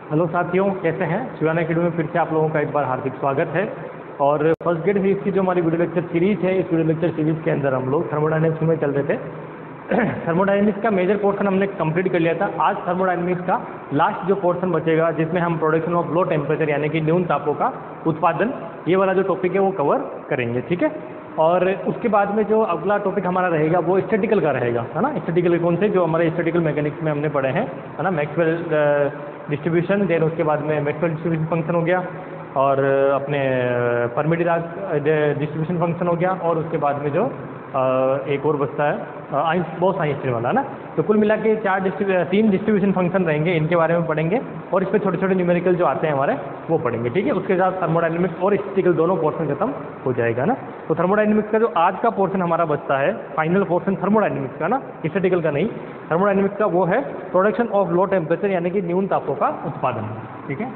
Hello साथियों, कैसे हैं। शिवाना अकेडमी में फिर से आप लोगों का एक बार हार्दिक स्वागत है। और फर्स्ट ग्रेड फिजिक्स की जो हमारी वीडियो लेक्चर सीरीज है, इस वीडियो लेक्चर सीरीज के अंदर हम लोग थर्मोडायनेमिक्स में चल रहे थे। थर्मोडायनेमिक्स का मेजर पोर्शन हमने कंप्लीट कर लिया था। आज थर्मोडायनेमिक्स का लास्ट जो पोर्शन बचेगा, जिसमें हम प्रोडक्शन ऑफ लो टेम्परेचर यानी कि न्यून तापों का उत्पादन, ये वाला जो टॉपिक है वो कवर करेंगे, ठीक है। और उसके बाद में जो अगला टॉपिक हमारा रहेगा वो स्टैटिकल का रहेगा, है ना। स्टैटिकल कौन से, जो हमारे स्टैटिकल मैकेनिक्स में हमने पढ़े हैं, है ना। मैक्सवेल डिस्ट्रीब्यूशन, देन उसके बाद में मैक्सवेल डिस्ट्रीब्यूशन फंक्शन हो गया, और अपने फर्मी-डिराक डिस्ट्रीब्यूशन फंक्शन हो गया, और उसके बाद में जो एक और बचता है बोस आइंस्टीन वाला, ना। तो कुल मिला के तीन डिस्ट्रीब्यूशन फंक्शन रहेंगे, इनके बारे में पढ़ेंगे, और इस पर छोटे छोटे न्यूमेरिकल जो आते हैं हमारे वो पढ़ेंगे, ठीक है। उसके साथ थर्मोडायनेमिक्स और स्टैटिकल दोनों पोर्शन खत्म हो जाएगा, ना। तो थर्मोडायनेमिक्स का जो आज का पोर्शन हमारा बचता है, फाइनल पोर्शन थर्मोडायनेमिक्स का, ना, स्टैटिकल का नहीं, थर्मोडायनेमिक्स का, वो है प्रोडक्शन ऑफ लो टेम्परेचर यानी कि न्यून तापों का उत्पादन, ठीक है।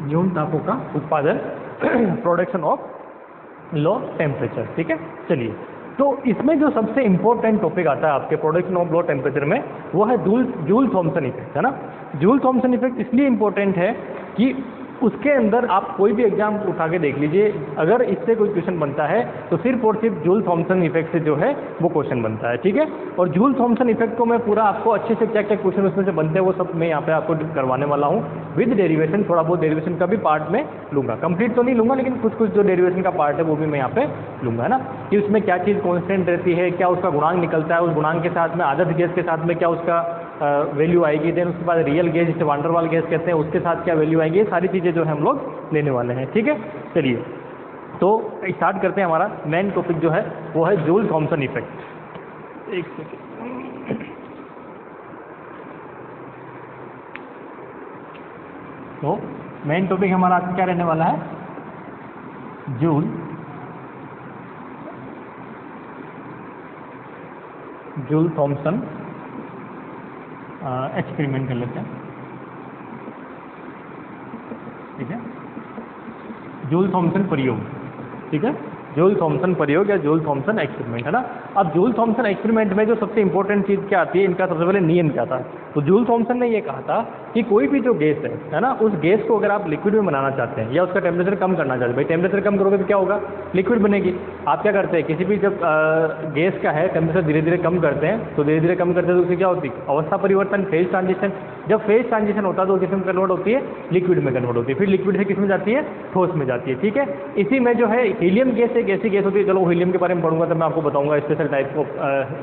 न्यून तापों का उत्पादन, प्रोडक्शन ऑफ लो टेम्परेचर, ठीक है। चलिए, तो इसमें जो सबसे इंपॉर्टेंट टॉपिक आता है आपके प्रोडक्शन ऑफ लो टेम्परेचर में, वो है जूल थॉमसन इफेक्ट, है ना। जूल थॉमसन इफेक्ट इसलिए इंपॉर्टेंट है कि उसके अंदर आप कोई भी एग्जाम उठा के देख लीजिए, अगर इससे कोई क्वेश्चन बनता है तो सिर्फ और सिर्फ जूल थॉमसन इफेक्ट से जो है वो क्वेश्चन बनता है, ठीक है। और जूल थॉमसन इफेक्ट को मैं पूरा आपको अच्छे से क्या क्या क्वेश्चन उसमें से बनते हैं वो सब मैं यहाँ पे आपको करवाने वाला हूँ विद डेरिवेशन। थोड़ा बहुत डेरिवेशन का भी पार्ट में लूँगा, कंप्लीट तो नहीं लूँगा, लेकिन कुछ कुछ जो डेरिवेशन का पार्ट है वो भी मैं यहाँ पे लूँगा, है ना। कि उसमें क्या चीज़ कॉन्स्टेंट रहती है, क्या उसका गुणांक निकलता है, उस गुणांक के साथ में आदर्श गैस के साथ में क्या उसका वैल्यू आएगी, देन उसके बाद रियल गैस जिसे वांडरवाल गैस कहते हैं उसके साथ क्या वैल्यू आएगी, ये सारी चीज़ें जो है हम लोग लेने वाले हैं, ठीक है। चलिए, तो स्टार्ट करते हैं। हमारा मेन टॉपिक जो है वो है जूल थॉमसन इफेक्ट। एक सेकेंड, तो मेन टॉपिक हमारा आज क्या रहने वाला है, जूल थॉमसन एक्सपेरिमेंट कर लेते हैं, ठीक है। जूल थॉमसन प्रयोग, ठीक है। जूल थॉमसन प्रयोग या जूल थॉमसन एक्सपेरिमेंट, है ना। अब जूल थॉमसन एक्सपेरिमेंट में जो सबसे इंपॉर्टेंट चीज़ क्या आती है, इनका सबसे पहले नियम क्या था। तो जूल थॉमसन ने ये कहा था कि कोई भी जो गैस है ना, उस गैस को अगर आप लिक्विड में बनाना चाहते हैं या उसका टेम्परेचर कम करना चाहते हैं, भाई टेम्परेचर कम करोगे तो क्या होगा, लिक्विड बनेगी। आप क्या करते हैं, किसी भी जब गैस का है टेम्परेचर धीरे धीरे कम करते हैं, तो धीरे धीरे कम करते हैं तो उससे क्या होती है, अवस्था परिवर्तन, फेज ट्रांजिशन। जब फेज ट्रांजिशन होता है तो किस में कन्वर्ट होती है, लिक्विड में कन्वर्ट होती है, फिर लिक्विड से किस में जाती है, ठोस में जाती है, ठीक है। इसी में जो है हीलियम गैस एक ऐसी गैस होती है, चलो हीलियम के बारे में पढ़ूंगा तो मैं आपको बताऊंगा, स्पेशल टाइप ऑफ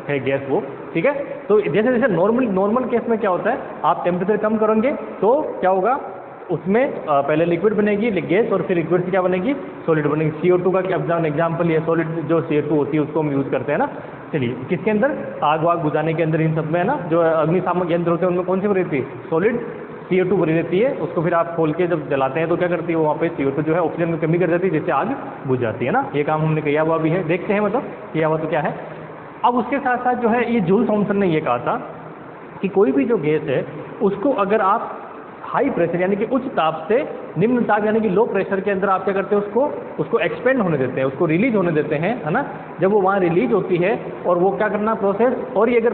है गैस वो, ठीक है। तो जैसे जैसे नॉर्मल केस में क्या होता है, आप टेम्परेचर कम करेंगे तो क्या होगा, उसमें पहले लिक्विड बनेगी गैस, और फिर लिक्विड से क्या बनेगी, सॉलिड बनेगी। CO2 का एग्जाम्पल ये सॉलिड जो CO2 होती है उसको हम यूज़ करते हैं, ना। चलिए, किसके अंदर, आग वाग बुझाने के अंदर, इन सब में, है ना, जो अग्निशामक यंत्र होते हैं उनमें कौन सी भरी रहती है, सॉलिड CO2 भरी रहती है। उसको फिर आप खोल के जब जलाते हैं तो क्या करती है, वहाँ पे CO2 जो है ऑक्सीजन में कमी कर देती है, जिससे आग बुझ जाती है, ना। ये काम हमने किया हुआ भी है, देखते हैं मतलब किया हुआ तो क्या है। अब उसके साथ साथ जो है ये जूल थॉमसन ने ये कहा था कि कोई भी जो गैस है उसको अगर आप हाई प्रेशर यानी कि उच्च ताप से निम्न ताप यानी कि लो प्रेशर के अंदर आप क्या करते हैं, उसको एक्सपेंड होने देते हैं, उसको रिलीज होने देते हैं, है ना। जब वो वहाँ रिलीज होती है और वो क्या करना प्रोसेस, और ये अगर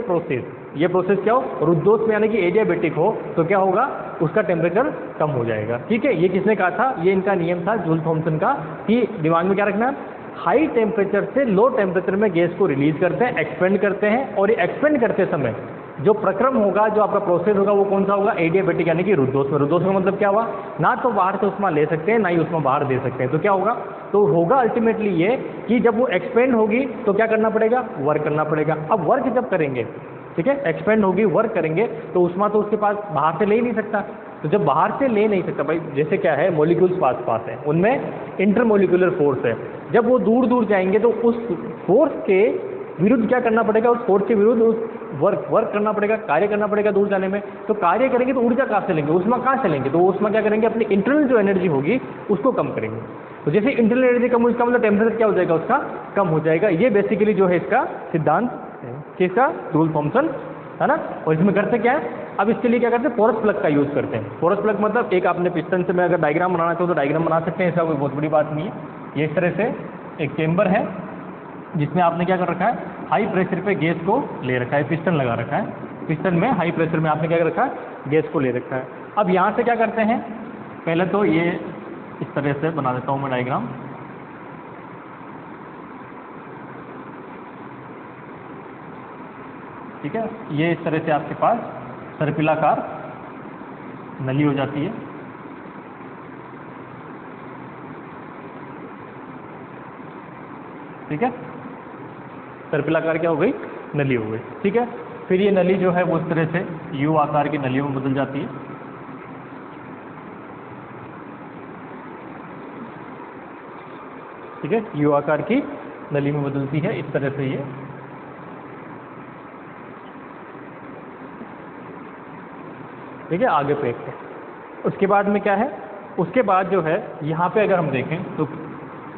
ये प्रोसेस क्या हो, रुद्धोष में यानी कि एडियाबेटिक हो, तो क्या होगा, उसका टेम्परेचर कम हो जाएगा, ठीक है। ये किसने कहा था, ये इनका नियम था जूल थॉमसन का, कि दिमाग में क्या रखना, हाई टेम्परेचर से लो टेम्परेचर में गैस को रिलीज करते हैं, एक्सपेंड करते हैं, और ये एक्सपेंड करते समय जो प्रक्रम होगा, जो आपका प्रोसेस होगा, वो कौन सा होगा, एडियाबेटिक यानी कि रुद्धोष में। रुद्धोष में मतलब क्या हुआ, ना तो बाहर से उष्मा ले सकते हैं, ना ही उष्मा बाहर दे सकते हैं, तो क्या होगा, तो होगा अल्टीमेटली ये कि जब वो एक्सपेंड होगी तो क्या करना पड़ेगा, वर्क करना पड़ेगा। अब वर्क जब करेंगे, ठीक है, एक्सपेंड होगी, वर्क करेंगे, तो उष्मा तो उसके पास बाहर से ले ही नहीं सकता। तो जब बाहर से ले नहीं सकता, भाई जैसे क्या है, मॉलिक्यूल्स पास है, उनमें इंटरमोलिकुलर फोर्स है, जब वो दूर दूर जाएंगे तो उस फोर्स के विरुद्ध क्या करना पड़ेगा, उस फोर्स के विरुद्ध उस वर्क करना पड़ेगा, कार्य करना पड़ेगा दूर जाने में। तो कार्य करेंगे तो ऊर्जा कहाँ से लेंगे, उष्मा कहाँ से लेंगे, तो उष्मा क्या करेंगे, अपनी इंटरनल जो एनर्जी होगी उसको कम करेंगे। तो जैसे इंटरनल एनर्जी कम, उसका मतलब टेम्परेचर क्या हो जाएगा, उसका कम हो जाएगा। ये बेसिकली जो है इसका सिद्धांत है, किसका, जूल थॉमसन, है ना। और इसमें करते क्या है, अब इसके लिए क्या करते हैं, पोरस प्लग का यूज़ करते हैं। पोरस प्लग मतलब एक आपने पिस्टन से मैं अगर डायग्राम बनाना चाहूँ तो डायग्राम बना सकते हैं, इसका कोई बहुत बड़ी बात नहीं है। ये इस तरह से एक चेंबर है जिसमें आपने क्या कर रखा है, हाई प्रेशर पे गैस को ले रखा है, पिस्टन लगा रखा है। पिस्टन में हाई प्रेशर में आपने क्या कर रखा है, गैस को ले रखा है। अब यहाँ से क्या करते हैं, पहले तो ये इस तरह से बना देता हूँ मैं डायग्राम। ठीक है, ये इस तरह से आपके पास सर्पिलाकार नली हो जाती है। ठीक है, सर्पिलाकार क्या हो गई, नली हो गई। ठीक है, फिर ये नली जो है वो इस तरह से यू आकार की नलियों में बदल जाती है। ठीक है, यू आकार की नली में बदलती है इस तरह से ये। ठीक है, आगे पे एक उसके बाद में क्या है, उसके बाद जो है यहाँ पे अगर हम देखें तो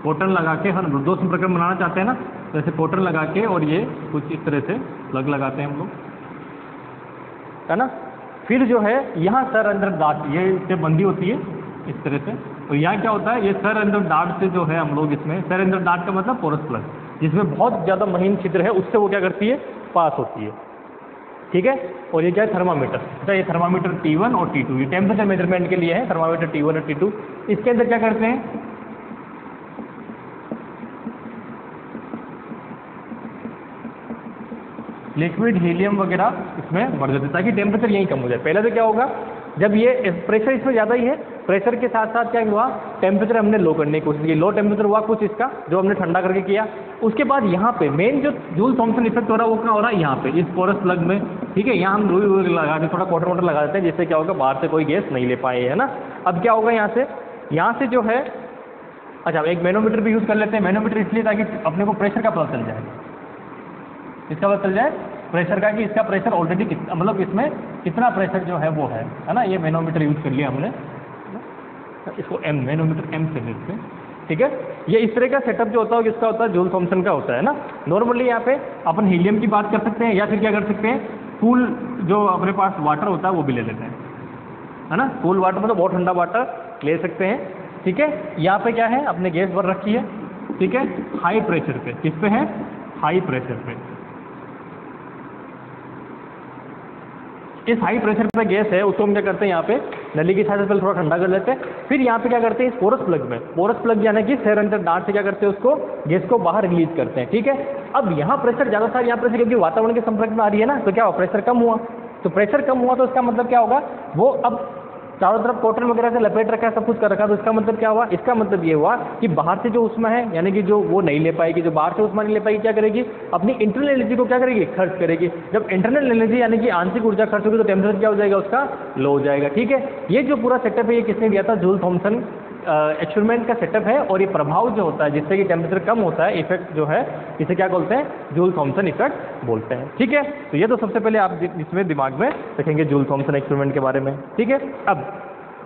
पोर्टल लगा के हम दो संपर्कन बनाना चाहते हैं ना, तो ऐसे पोर्टल लगा के और ये कुछ इस तरह से प्लग लगाते हैं हम लोग, है ना। फिर जो है यहाँ सर अंदर डार्ट, ये इससे बंदी होती है इस तरह से। तो यहाँ क्या होता है, ये सर अंदर डार्ट से जो है हम लोग इसमें, सर अंदर डार्ट का मतलब पोरस प्लग, जिसमें बहुत ज़्यादा महीन छिद्र है, उससे वो क्या करती है, पास होती है। ठीक है, और ये क्या है, थर्मामीटर। अच्छा, ये थर्मामीटर T1 और T2 ये टेम्परेचर मेजरमेंट के लिए है, थर्मामीटर T1 और T2। इसके अंदर क्या करते हैं, लिक्विड हीलियम वगैरह इसमें भर देते हैं ताकि टेम्परेचर यहीं कम हो जाए। पहले तो क्या होगा, जब ये प्रेशर इसमें ज़्यादा ही है, प्रेशर के साथ साथ क्या हुआ, टेम्परेचर हमने लो करने की कोशिश की, लो टेम्परेचर हुआ कुछ इसका जो हमने ठंडा करके किया। उसके बाद यहाँ पे मेन जो जूल थॉमसन इफेक्ट हो रहा है वो क्या हो रहा है, यहाँ पे इस पोरस प्लग में। ठीक है, यहाँ हम रुई वुई लगा के थोड़ा कॉटन वॉटर लगा देते हैं, जिससे क्या होगा, बाहर से कोई गैस नहीं ले पाए, है ना। अब क्या होगा, यहाँ से जो है, अच्छा एक मैनोमीटर भी यूज़ कर लेते हैं। मैनोमीटर इसलिए ताकि अपने को प्रेशर का पता चल जाए, इसका पता चल जाए प्रेशर का, कि इसका प्रेशर ऑलरेडी मतलब इसमें कितना प्रेशर जो है वो है ना। ये मैनोमीटर यूज़ कर लिया हमने, इसको मैनोमीटर M से लेते हैं। ठीक है, ये इस तरह का सेटअप जो होता है किसका होता है, जूल थॉमसन का होता है ना। नॉर्मली यहाँ पे अपन हीलियम की बात कर सकते हैं, या फिर क्या कर सकते हैं, कूल जो अपने पास वाटर होता है वो भी ले लेते हैं, है ना। कूल वाटर मतलब बहुत ठंडा वाटर ले सकते हैं। ठीक है, यहाँ पे क्या है, अपने गैस भर रखी है। ठीक है, हाई प्रेशर पे, किस पे है, हाई प्रेशर पे। इस हाई प्रेशर पे गैस है, उसको हम क्या करते हैं, यहाँ पे नली की सहायता से पहले थोड़ा ठंडा कर लेते हैं। फिर यहाँ पे क्या करते हैं, इस पोरस प्लग में, पोरस प्लग यानी कि सेर अंदर डार्ट से क्या करते हैं, उसको गैस को बाहर रिलीज करते हैं। ठीक है, अब यहाँ प्रेशर ज़्यादा था, यहाँ प्रेशर क्योंकि वातावरण के संपर्क में आ रही है ना, तो क्या हुआ, प्रेशर कम हुआ। तो प्रेशर कम हुआ तो इसका मतलब क्या होगा, वो अब चारों तरफ कॉटन वगैरह से लपेट रखा है, सब कुछ कर रखा है। तो इसका मतलब क्या हुआ, इसका मतलब ये हुआ कि बाहर से जो उष्मा है, यानी कि जो वो नहीं ले पाएगी, जो बाहर से उष्मा नहीं ले पाएगी, क्या करेगी, अपनी इंटरनल एनर्जी को क्या करेगी, खर्च करेगी। जब इंटरनल एनर्जी यानी कि आंतरिक ऊर्जा खर्च होगी तो टेम्परेचर क्या हो जाएगा, उसका लो हो जाएगा। ठीक है, ये जो पूरा सेटअप है ये किसने दिया था, जूल थॉमसन एक्सपेरिमेंट का सेटअप है। और ये प्रभाव जो होता है जिससे कि टेम्परेचर कम होता है, इफेक्ट जो है, इसे क्या बोलते हैं, जूल थॉमसन इफेक्ट बोलते हैं। ठीक है, तो ये तो सबसे पहले आप इसमें दिमाग में रखेंगे जूल थॉमसन एक्सपेरिमेंट के बारे में। ठीक है,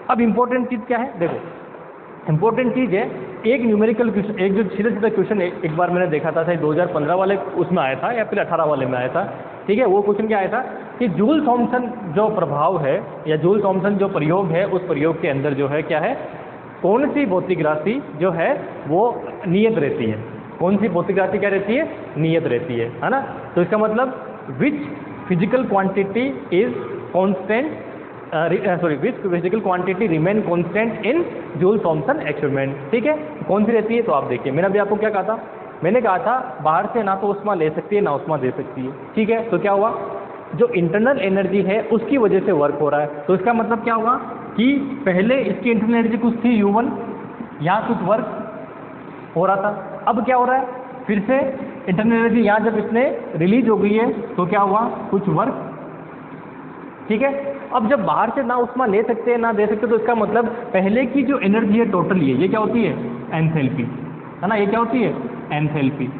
अब इम्पोर्टेंट चीज़ क्या है, देखो इम्पोर्टेंट चीज़ है, एक न्यूमेरिकल क्वेश्चन, एक जो सीधा क्वेश्चन एक बार मैंने देखा था, शायद 2015 वाले उसमें आया था या फिर 18 वाले में आया था। ठीक है, वो क्वेश्चन क्या आया था कि जूल थॉमसन जो प्रभाव है या जूल थॉमसन जो प्रयोग है, उस प्रयोग के अंदर जो है क्या है, कौन सी भौतिक राशि जो है वो नियत रहती है, कौन सी भौतिक राशि क्या रहती है, नियत रहती है ना। तो इसका मतलब which physical quantity is constant, which physical quantity remain constant in Joule Thomson experiment. ठीक है, कौन सी रहती है, तो आप देखिए मैंने अभी आपको क्या कहा था, मैंने कहा था बाहर से ना तो उष्मा ले सकती है ना उष्मा दे सकती है। ठीक है, तो क्या हुआ, जो इंटरनल एनर्जी है उसकी वजह से वर्क हो रहा है। तो इसका मतलब क्या हुआ कि पहले इसकी इंटरनल एनर्जी कुछ थी U1, यहाँ कुछ वर्क हो रहा था। अब क्या हो रहा है, फिर से इंटरनल एनर्जी यहाँ जब इसने रिलीज हो गई है तो क्या हुआ, कुछ वर्क। ठीक है, अब जब बाहर से ना उष्मा ले सकते हैं ना दे सकते, तो इसका मतलब पहले की जो एनर्जी है टोटल ये क्या होती है, एंथैल्पी, है ना। ये क्या होती है, एंथैल्पी।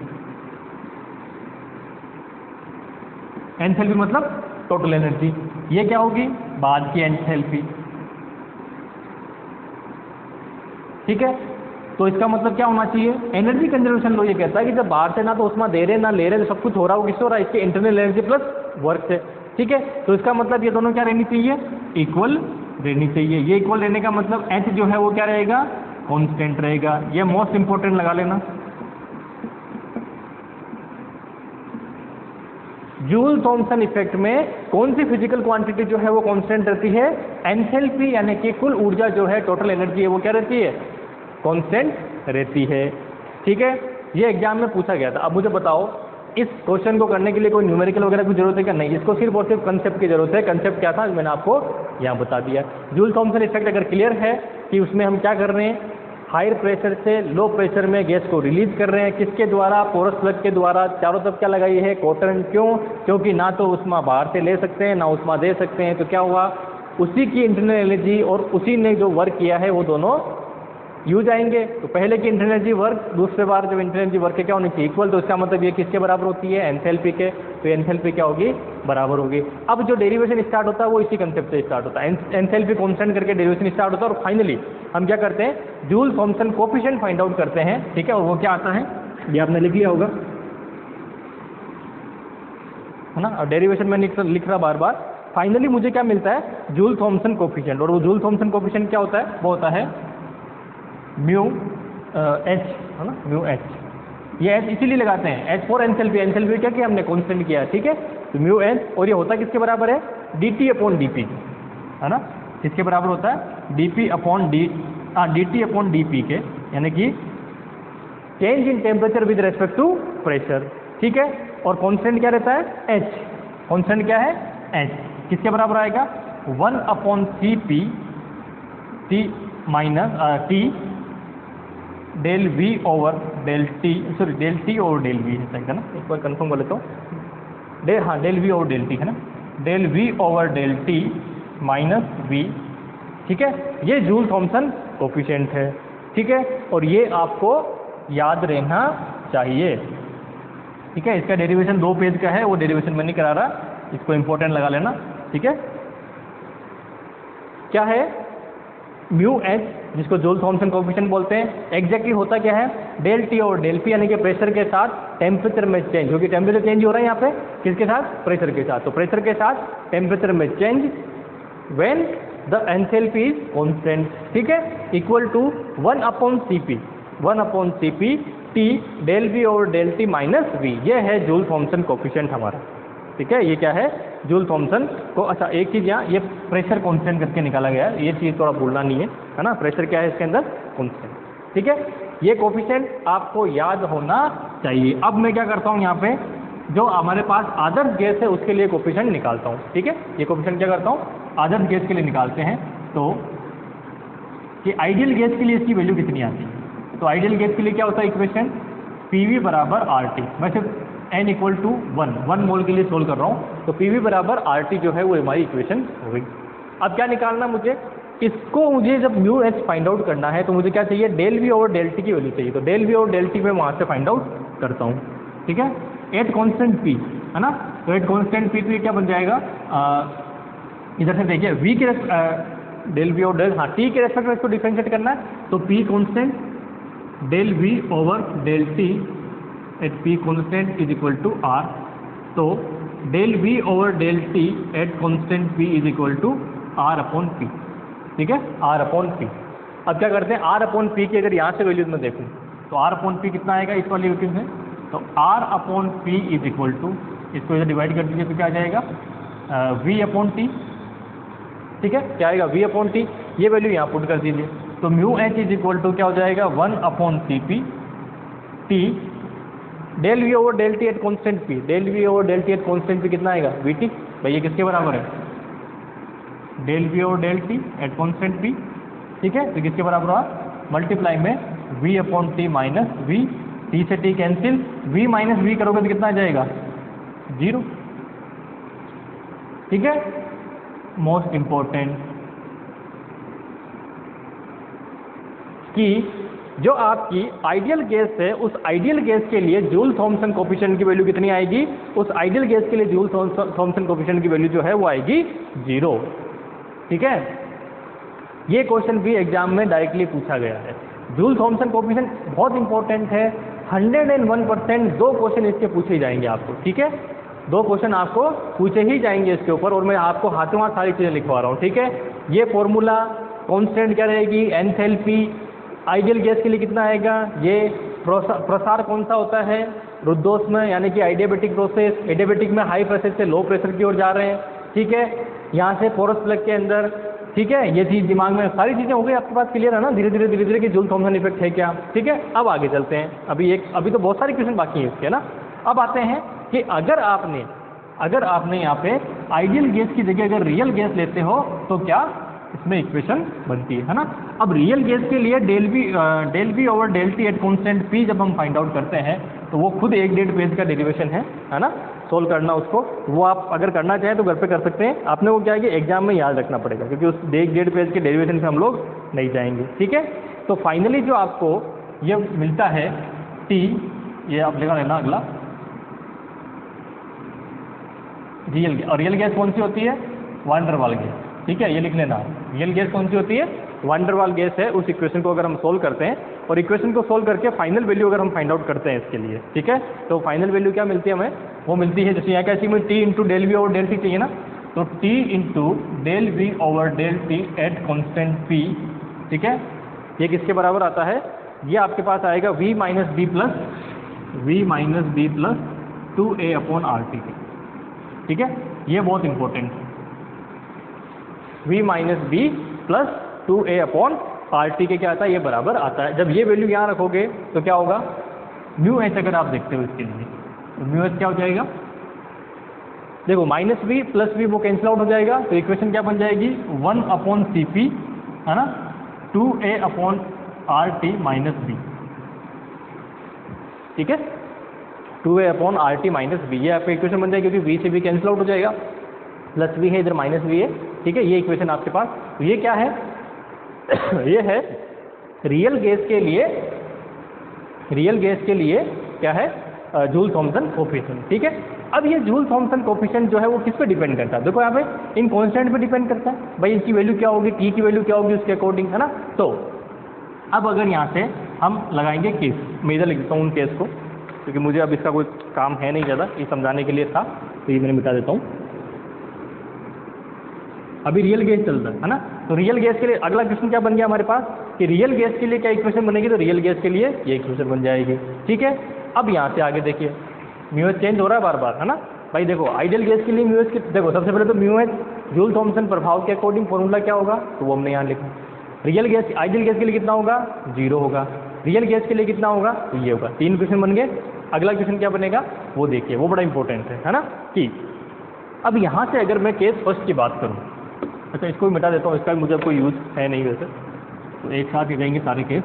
एंथैल्पी मतलब टोटल एनर्जी, ये क्या होगी, बाद की एंथैल्पी। ठीक है, तो इसका मतलब क्या होना चाहिए, एनर्जी कंजर्वेशन लो ये कहता है कि जब बाहर से ना तो उष्मा दे रहे ना ले रहे, तो सब कुछ हो रहा हो किससे हो रहा है, इसके इंटरनल एनर्जी प्लस वर्क से। ठीक है, तो इसका मतलब ये दोनों क्या रहनी चाहिए, इक्वल रहनी चाहिए। ये इक्वल रहने का मतलब h जो है वो क्या रहेगा, कांस्टेंट रहेगा। ये मोस्ट इंपॉर्टेंट लगा लेना। जूल थॉमसन इफेक्ट में कौन सी फिजिकल क्वांटिटी जो है वो कांस्टेंट रहती है, एंथैल्पी, यानी कि कुल ऊर्जा जो है, टोटल एनर्जी है, वो क्या रहती है, कांस्टेंट रहती है। ठीक है, ये एग्जाम में पूछा गया था। अब मुझे बताओ, इस क्वेश्चन को करने के लिए कोई न्यूमेरिकल वगैरह की जरूरत है क्या? नहीं, इसको सिर्फ और सिर्फ कंसेप्ट की जरूरत है। कंसेप्ट क्या था मैंने आपको यहाँ बता दिया। जूल थॉमसन इफेक्ट अगर क्लियर है कि उसमें हम क्या कर रहे हैं, हायर प्रेशर से लो प्रेशर में गैस को रिलीज कर रहे हैं, किसके द्वारा, पोरस प्लग के द्वारा। चारों तरफ क्या लगाई है, कॉटन। क्यों? क्योंकि ना तो उष्मा बाहर से ले सकते हैं ना उष्मा दे सकते हैं। तो क्या हुआ, उसी की इंटरनल एनर्जी और उसी ने जो वर्क किया है वो दोनों यूज आएंगे। तो पहले की इंटरनल एनर्जी वर्क, दूसरे बार जब इंटरनल एनर्जी वर्क है क्या होनी चाहिए, इक्वल। तो इसका मतलब ये किसके बराबर होती है, एंथैल्पी के। तो एंथैल्पी क्या होगी, बराबर होगी। अब जो डेरिवेशन स्टार्ट होता है वो इसी कंसेप्ट से स्टार्ट होता है, एंथैल्पी कांस्टेंट करके डेरिवेशन स्टार्ट होता है। और फाइनली हम क्या करते हैं, Joule Thomson coefficient find out करते हैं। ठीक है, और वो क्या आता है, ये आपने लिख लिया होगा, है ना। और डेरिवेशन में लिख रहा बार बार। फाइनली मुझे क्या मिलता है, जूल थॉमसन कोएफिशिएंट। और वो जूल थॉमसन कोएफिशिएंट क्या होता है, वो होता है म्यू एच, है ना, म्यू एच। ये एच इसीलिए लगाते हैं, एच फॉर एंथैल्पी। एंथैल्पी क्या किया हमने, कांस्टेंट किया। ठीक है, तो म्यू एच, और ये होता किसके बराबर है, dt अपॉन dp, है ना। किसके बराबर होता है, dp upon dt upon dp के, यानी कि change in temperature with respect to pressure. ठीक है, और कांस्टेंट क्या रहता है, h। कांस्टेंट क्या है, h। किसके बराबर आएगा, 1 upon Cp t minus t del v over del t, sorry del t over del v है ना, एक बार कंफर्म कर लेता हूँ। हाँ, del v over del t है ना, del v over del t minus v। ठीक है, ये जूल थॉमसन कोएफिशिएंट है। ठीक है, और ये आपको याद रहना चाहिए। ठीक है, इसका डेरिवेशन 2 पेज का है, वो डेरिवेशन मैं नहीं करा रहा, इसको इंपॉर्टेंट लगा लेना। ठीक है, क्या है म्यू एच, जिसको जूल थॉमसन कोएफिशिएंट बोलते हैं, एग्जैक्टली होता क्या है, डेल टी और डेल पी, यानी कि प्रेशर के साथ टेम्परेचर में चेंज, क्योंकि टेम्परेचर चेंज हो रहा है यहाँ पे, किसके साथ, प्रेशर के साथ। तो प्रेशर के साथ टेम्परेचर में change when the enthalpy is constant. ठीक है, equal to 1 upon Cp, 1 upon Cp T del V और डेल टी माइनस वी। ये है जूल थॉमसन कोएफिशिएंट हमारा। ठीक है, ये क्या है, जूल थॉमसन को। अच्छा, एक चीज़ यहाँ, ये प्रेशर कांस्टेंट करके निकाला गया है, ये चीज़ थोड़ा भूलना नहीं है ना। प्रेशर क्या है इसके अंदर, कांस्टेंट। ठीक है, ये कोएफिशिएंट आपको याद होना चाहिए। अब मैं क्या करता हूँ, यहाँ पे जो हमारे पास आदर्श गैस है उसके लिए कोएफिशिएंट निकालता हूँ। ठीक है, ये कोएफिशिएंट क्या करता हूँ, आदर्श गैस के लिए निकालते हैं। तो कि आइडियल गैस के लिए इसकी वैल्यू कितनी आती है। तो आइडियल गैस के लिए क्या होता है इक्वेशन, PV बराबर RT। मैं सिर्फ n इक्वल टू 1 मोल के लिए सोल्व कर रहा हूँ। तो PV बराबर RT जो है वो हमारी इक्वेशन हो गई। अब क्या निकालना मुझे, इसको मुझे जब म्यू एच फाइंड आउट करना है तो मुझे क्या चाहिए, डेल वी और डेल टी की वैल्यू चाहिए। तो डेल वी और डेल टी मैं वहाँ से फाइंड आउट करता हूँ। ठीक है, एट कॉन्स्टेंट P, है ना। तो एट कॉन्स्टेंट P तो ये क्या बन जाएगा, इधर से देखिए V के डेल वी और डेल, हाँ T के रेस्पेक्ट में इसको डिफरेंशिएट करना है। तो P constant del V over del T at P constant is equal to R। तो del V over del T at constant P is equal to R upon P। ठीक है, R upon P। अब क्या करते हैं, R upon P की अगर यहाँ से वैल्यूज में देखूँ तो R अपॉन P कितना आएगा इस वाली वैल्यू में। तो R upon P is equal to, इसको इधर डिवाइड कर दीजिए तो क्या आ जाएगा, V अपॉन T। ठीक है, क्या आएगा, V अपॉन T। ये वैल्यू यहाँ पुट कर दीजिए। तो mu H is equal to क्या हो जाएगा, 1 upon Cp T del V over del T at constant P। Del V over del T at constant P कितना आएगा, VT। भाई ये किसके बराबर है, del V over del T at constant P। ठीक है, तो किसके बराबर हुआ, मल्टीप्लाई में V upon T minus V। T से T cancel, V minus V करोगे तो कितना आ जाएगा, 0। ठीक है, मोस्ट इंपॉर्टेंट कि जो आपकी आइडियल गैस है उस आइडियल गैस के लिए जूल थॉमसन कोएफिशिएंट की वैल्यू कितनी आएगी, उस आइडियल गैस के लिए जूल थॉमसन कोएफिशिएंट की वैल्यू जो है वो आएगी 0। ठीक है, ये क्वेश्चन भी एग्जाम में डायरेक्टली पूछा गया है। जूल थॉमसन कोएफिशिएंट बहुत इंपॉर्टेंट है, 101% 2 क्वेश्चन इसके पूछे जाएंगे आपको। ठीक है, 2 क्वेश्चन आपको पूछे ही जाएंगे इसके ऊपर, और मैं आपको हाथों हाथ सारी चीज़ें लिखवा रहा हूँ, ठीक है। ये फॉर्मूला कांस्टेंट क्या रहेगी, एंथैल्पी, आइडियल गैस के लिए कितना आएगा, ये प्रसार कौन सा होता है, रुद्धोष्म यानी कि एडियाबेटिक प्रोसेस, एडियाबेटिक में हाई प्रेशर से लो प्रेशर की ओर जा रहे हैं, ठीक है। यहाँ से पोरस प्लग के अंदर, ठीक है। ये चीज़ दिमाग में सारी चीज़ें हो गई आपके पास क्लियर है ना, धीरे धीरे कि जूल थॉमसन इफेक्ट है क्या, ठीक है। अब आगे चलते हैं, अभी तो बहुत सारे क्वेश्चन बाकी हैं इसके ना। अब आते हैं कि अगर आपने यहाँ पे आइडियल गैस की जगह अगर रियल गैस लेते हो तो क्या इसमें इक्वेशन बनती है ना। अब रियल गैस के लिए del B over del T at constant P जब हम फाइंड आउट करते हैं तो वो खुद 1.5 पेज का डेरिवेशन है ना, सोल्व करना उसको, वो आप अगर करना चाहें तो घर पे कर सकते हैं। आपने वो क्या है कि एग्जाम में याद रखना पड़ेगा, क्योंकि उस 1.5 पेज के डेरिवेशन से हम लोग नहीं जाएंगे, ठीक है। तो फाइनली जो आपको ये मिलता है टी, ये आप लिखा लेना अगला, रियल गैस कौन सी होती है, वान डर वाल गैस, ठीक है, ये लिख लेना। रियल गैस कौन सी होती है, वान डर वाल गैस है। उस इक्वेशन को अगर हम सोल्व करते हैं और इक्वेशन को सोल्व करके फाइनल वैल्यू अगर हम फाइंड आउट करते हैं इसके लिए, ठीक है, तो फाइनल वैल्यू क्या मिलती है हमें, वो मिलती है जैसे यहाँ कैसी में T into del V over del T चाहिए ना, तो T into del V over del T at constant P, ठीक है। ये किसके बराबर आता है, ये आपके पास आएगा v minus B plus 2a upon R T, ठीक है। ये बहुत इंपॉर्टेंट है, v minus B plus 2a upon R T के क्या आता है, ये बराबर आता है। जब ये वैल्यू यहाँ रखोगे तो क्या होगा, म्यू एच अगर आप देखते हो इसके लिए तो म्यू एच क्या हो जाएगा, देखो माइनस बी प्लस बी वो कैंसिल आउट हो जाएगा, तो इक्वेशन क्या बन जाएगी 1 अपॉन सी पी है ना, 2a upon R T minus B, ठीक है, 2a upon R T minus B, ये आपका इक्वेशन बन जाएगी, क्योंकि v से भी कैंसिल आउट हो जाएगा, प्लस v है इधर माइनस v है, ठीक है। ये इक्वेशन आपके पास, तो ये क्या है ये है रियल गैस के लिए क्या है, जूल थॉमसन कोफिशिएंट, ठीक है। अब ये जूल थॉमसन कोफिशिएंट जो है वो किस पे डिपेंड करता है, देखो यहाँ पे इन कांस्टेंट पे डिपेंड करता है, भाई इसकी वैल्यू क्या होगी, टी की वैल्यू क्या होगी उसके अकॉर्डिंग, है ना। तो अब अगर यहाँ से हम लगाएंगे केस, मैं इधर लिख देता हूँ उन केस को, क्योंकि मुझे अब इसका कोई काम है नहीं ज़्यादा, ये समझाने के लिए था, तो ये मैंने मिटा देता हूँ। अभी रियल गैस चल रहा है ना, तो रियल गैस के लिए अगला क्वेश्चन क्या बन गया हमारे पास कि रियल गैस के लिए क्या इक्वेशन बनेगी, तो रियल गैस के लिए ये इक्वेशन बन जाएगी, ठीक है। अब यहाँ से आगे देखिए म्यू एच चेंज हो रहा है बार बार, है ना भाई। देखो आइडियल गैस के लिए म्यू एच, देखो सबसे पहले तो म्यू एच जूल थॉमसन प्रभाव के अकॉर्डिंग फॉर्मूला क्या होगा, तो वो हमने यहाँ लिखा। रियल गैस आइडियल गैस के लिए कितना होगा, 0 होगा। रियल गैस के लिए कितना होगा, तो ये होगा। 3 क्वेश्चन बन गए। अगला क्वेश्चन क्या बनेगा वो देखिए, वो बड़ा इंपॉर्टेंट है ना। कि अब यहाँ से अगर मैं केस फर्स्ट की बात करूँ, अच्छा इसको भी मिटा देता हूँ, इसका भी मुझे कोई यूज़ है नहीं वैसे, तो एक साथ ही रहेंगे सारे केस।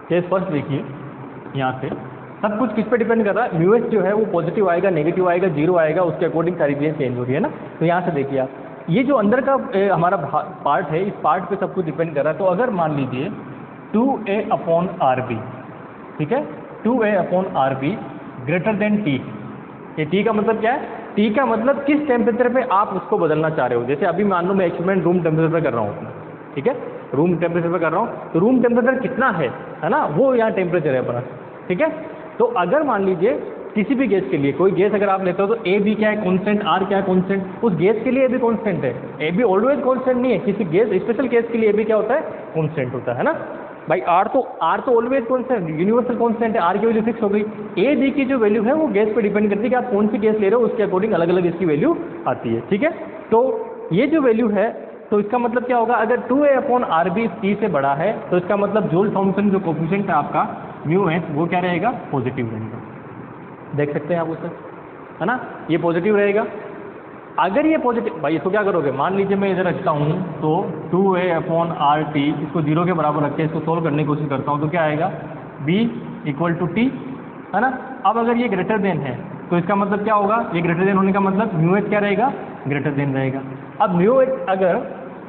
केस फर्स्ट देखिए, यहाँ से सब कुछ किस पे डिपेंड कर रहा है, म्यू एच जो है वो पॉजिटिव आएगा, नेगेटिव आएगा, 0 आएगा, उसके अकॉर्डिंग सारी चीज़ें चेंज हो रही है ना। तो यहाँ से देखिए आप, ये जो अंदर का हमारा पार्ट है, इस पार्ट पे सब कुछ डिपेंड कर रहा है। तो अगर मान लीजिए 2a अपॉन आर बी, ठीक है, 2a upon R be greater than T, ये टी का मतलब क्या है, टी का मतलब किस टेम्परेचर पे आप उसको बदलना चाह रहे हो। जैसे अभी मान लो मैं एक्सपेरिमेंट रूम टेम्परेचर पे कर रहा हूँ, ठीक है, रूम टेम्परेचर पे कर रहा हूँ, तो रूम टेम्परेचर कितना है ना, वो यहाँ टेम्परेचर है अपना, ठीक है। तो अगर मान लीजिए किसी भी गैस के लिए, कोई गैस अगर आप लेते हो तो ए बी क्या है कांस्टेंट, आर क्या है कांस्टेंट, उस गैस के लिए ए भी कांस्टेंट है। ए बी ऑलवेज कांस्टेंट नहीं है, किसी गैस स्पेशल गैस के लिए ए बी क्या होता है, कांस्टेंट होता है ना भाई। आर तो ऑलवेज कांस्टेंट, यूनिवर्सल कांस्टेंट है, आर की वैल्यू फिक्स हो गई। ए बी की जो वैल्यू है वो गैस पे डिपेंड करती है कि आप कौन सी गैस ले रहे हो, उसके अकॉर्डिंग अलग अलग इसकी वैल्यू आती है, ठीक है। तो ये जो वैल्यू है, तो इसका मतलब क्या होगा, अगर 2a upon R B T से बड़ा है तो इसका मतलब जूल थॉमसन जो कोफिशिएंट है आपका म्यू एच, वो क्या रहेगा, पॉजिटिव रहेगा। देख सकते हैं आप उसे, है ना, ये पॉजिटिव रहेगा। अगर ये पॉजिटिव, भाई इसको क्या करोगे, मान लीजिए मैं इधर रखता हूँ तो 2a अपॉन आर टी, इसको 0 के बराबर रख के इसको सोल्व करने की कोशिश करता हूँ, तो क्या आएगा, b इक्वल टू टी, है ना। अब अगर ये ग्रेटर देन है तो इसका मतलब क्या होगा, ये ग्रेटर देन होने का मतलब म्यू एच क्या रहेगा, ग्रेटर देन रहेगा। अब म्यू एच अगर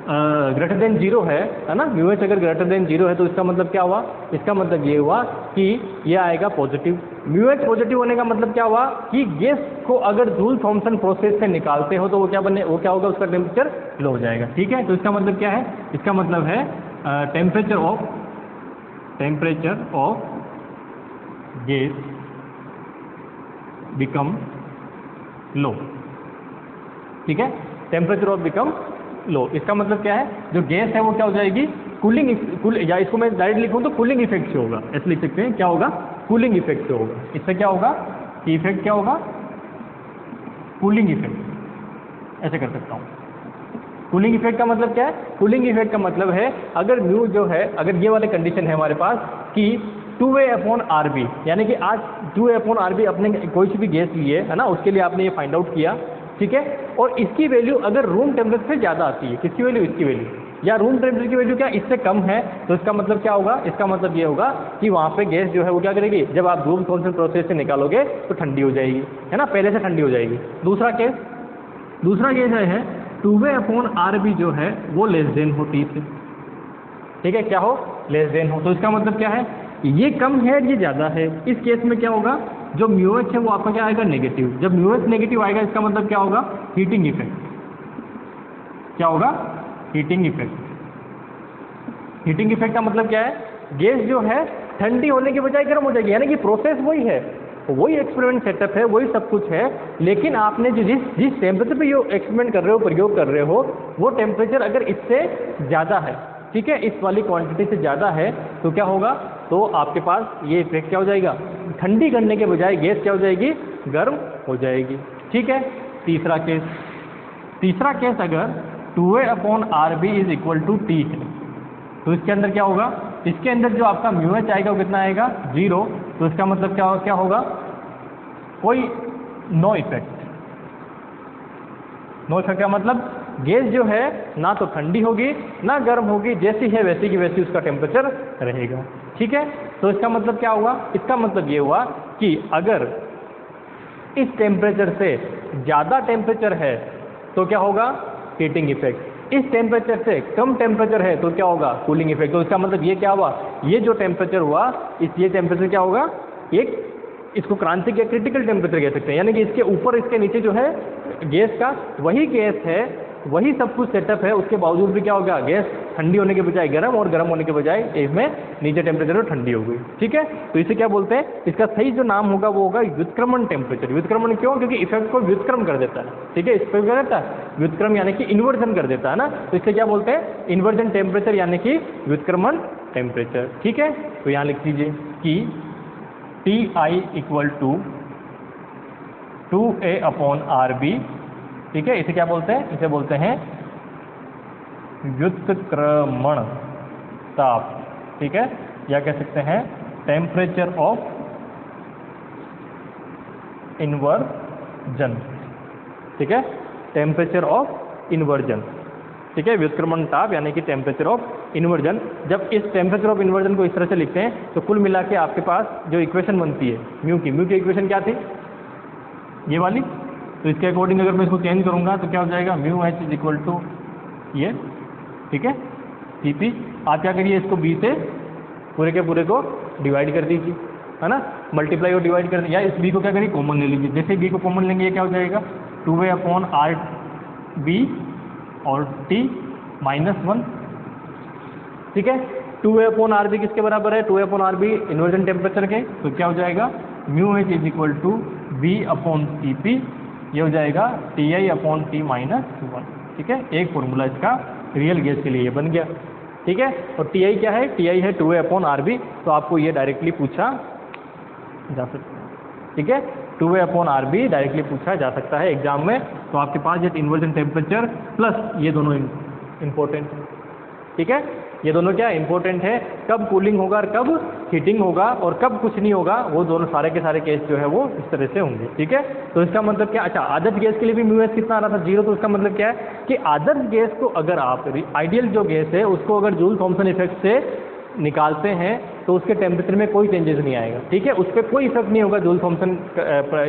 ग्रेटर देन जीरो है ना, म्यू एच अगर ग्रेटर देन जीरो है तो इसका मतलब क्या हुआ, इसका मतलब ये हुआ कि ये आएगा पॉजिटिव। म्यू एच पॉजिटिव होने का मतलब क्या हुआ कि गैस को अगर जूल थॉमसन प्रोसेस से निकालते हो तो वो क्या होगा, उसका टेम्परेचर लो हो जाएगा। ठीक है, तो इसका मतलब क्या है, इसका मतलब है टेम्परेचर ऑफ गैस बिकम लो। ठीक है, टेम्परेचर ऑफ बिकम लो, इसका मतलब क्या है, जो गैस है वो क्या हो जाएगी, या इसको मैं डायरेक्ट लिखूं तो कूलिंग इफेक्ट से होगा, ऐसे लिख सकते हैं, क्या होगा, कूलिंग इफेक्ट से होगा। इससे क्या होगा कि इफेक्ट क्या होगा, कूलिंग इफेक्ट, ऐसे कर सकता हूं। कूलिंग इफेक्ट का मतलब क्या है, कूलिंग इफेक्ट का मतलब है अगर म्यू जो है, अगर ये वाले कंडीशन है हमारे पास कि 2A/RB, यानी कि आज 2A/RB अपने कोई सी भी गैस लिए है ना, उसके लिए आपने ये फाइंड आउट किया। ठीक है, और इसकी वैल्यू अगर रूम टेम्परेचर से ज़्यादा आती है, किसकी वैल्यू, इसकी वैल्यू, या रूम टेम्परेचर की वैल्यू क्या इससे कम है, तो इसका मतलब क्या होगा, इसका मतलब ये होगा कि वहाँ पे गैस जो है वो क्या करेगी, जब आप जूल थॉमसन प्रोसेस से निकालोगे तो ठंडी हो जाएगी, है ना, पहले से ठंडी हो जाएगी। दूसरा केस है 2A/RB जो है वो लेस देन हो T से। ठीक है, क्या हो, लेस देन हो, तो इसका मतलब क्या है, ये कम है ये ज़्यादा है। इस केस में क्या होगा, जो म्यू एच है वो आपका क्या आएगा, नेगेटिव। जब म्यू एच नेगेटिव आएगा इसका मतलब क्या होगा, हीटिंग इफेक्ट। क्या होगा, हीटिंग इफेक्ट। हीटिंग इफेक्ट का मतलब क्या है, गैस जो है ठंडी होने की बजाय गर्म हो जाएगी, यानी कि प्रोसेस वही है, वही एक्सपेरिमेंट सेटअप है, वही सब कुछ है, लेकिन आपने जो जिस टेम्परेचर पे ये एक्सपेरिमेंट कर रहे हो, प्रयोग कर रहे हो, वो टेम्परेचर अगर इससे ज़्यादा है, ठीक है, इस वाली क्वांटिटी से ज़्यादा है, तो क्या होगा, तो आपके पास ये इफेक्ट क्या हो जाएगा, ठंडी करने के बजाय गैस क्या हो जाएगी, गर्म हो जाएगी। ठीक है, तीसरा केस अगर 2A/RB is equal to T है, तो इसके अंदर क्या होगा, इसके अंदर जो आपका म्यू एच आएगा वो कितना आएगा, 0। तो इसका मतलब क्या होगा, कोई नो इफेक्ट का मतलब गैस जो है ना तो ठंडी होगी ना गर्म होगी, जैसी है वैसी की वैसी उसका टेम्परेचर रहेगा। ठीक है, तो इसका मतलब क्या हुआ, इसका मतलब ये हुआ कि अगर इस टेम्परेचर से ज़्यादा टेम्परेचर है तो क्या होगा, हीटिंग इफेक्ट। इस टेम्परेचर से कम टेम्परेचर है तो क्या होगा, कूलिंग इफेक्ट। तो इसका मतलब ये क्या हुआ, ये जो टेम्परेचर हुआ, ये टेम्परेचर क्या होगा, एक इसको क्रांतिक या क्रिटिकल टेम्परेचर कह सकते हैं, यानी कि इसके ऊपर इसके नीचे जो है गैस का वही गैस है, वही सब कुछ सेटअप है, उसके बावजूद भी क्या होगा, गैस ठंडी होने के बजाय गर्म और गर्म होने के बजाय इसमें नीचे टेम्परेचर में ठंडी हो गई। ठीक है, तो इसे क्या बोलते हैं, इसका सही जो नाम होगा वो होगा व्युत्क्रमण टेम्परेचर। व्युत्क्रमण क्यों, क्योंकि इफेक्ट को व्युत्क्रम कर देता है। ठीक है, इसको क्या कहता है, व्युत्क्रम यानी कि इन्वर्जन कर देता है ना, तो इससे क्या बोलते हैं, इन्वर्जन टेम्परेचर यानी कि व्युत्क्रमण टेम्परेचर। ठीक है, तो यहाँ लिख दीजिए कि Ti इक्वल टू 2A/RB। ठीक है, इसे क्या बोलते हैं, इसे बोलते हैं व्युत्क्रमण ताप। ठीक है, या कह सकते हैं टेम्परेचर ऑफ इन्वर्जन। ठीक है, टेम्परेचर ऑफ इन्वर्जन। ठीक है, व्युत्क्रमण ताप यानी कि टेम्परेचर ऑफ इन्वर्जन। जब इस टेम्परेचर ऑफ इन्वर्जन को इस तरह से लिखते हैं तो कुल मिला के आपके पास जो इक्वेशन बनती है म्यू की इक्वेशन क्या थी, ये वाली। तो इसके अकॉर्डिंग अगर मैं इसको चेंज करूंगा तो क्या हो जाएगा, mu H is equal to ये। ठीक है, Cp। आप क्या करिए, इसको b से पूरे के पूरे को डिवाइड कर दीजिए, है ना, मल्टीप्लाई और डिवाइड कर, या इस b को क्या करिए, कॉमन ले लीजिए। जैसे b को कॉमन लेंगे ये क्या हो जाएगा, 2A/RB और T -1। ठीक है, 2A/RB किसके बराबर है, 2A/RB इन्वर्जन टेम्परेचर के, तो क्या हो जाएगा, mu H is equal to V/Cp, ये हो जाएगा Ti/T-1। ठीक है, एक फॉर्मूला इसका रियल गैस के लिए ये बन गया। ठीक है, और Ti क्या है, Ti है 2A/RB, तो आपको ये डायरेक्टली पूछा जा सकता है। ठीक है, 2A/RB डायरेक्टली पूछा जा सकता है एग्जाम में। तो आपके पास ये इन्वर्जन टेम्परेचर प्लस ये दोनों इंपॉर्टेंट है। ठीक है, ये दोनों क्या इंपॉर्टेंट है, कब कूलिंग होगा और कब हीटिंग होगा और कब कुछ नहीं होगा, वो दोनों सारे के सारे केस जो है वो इस तरह से होंगे। ठीक है, तो इसका मतलब क्या, अच्छा आदर्श गैस के लिए भी म्यू एच कितना आ रहा था, 0। तो इसका मतलब क्या है कि आदर्श गैस को अगर आप, आइडियल जो गैस है उसको अगर जूल थॉमसन इफेक्ट से निकालते हैं तो उसके टेम्परेचर में कोई चेंजेस नहीं आएगा। ठीक है, उस पर कोई इफेक्ट नहीं होगा जूल थॉमसन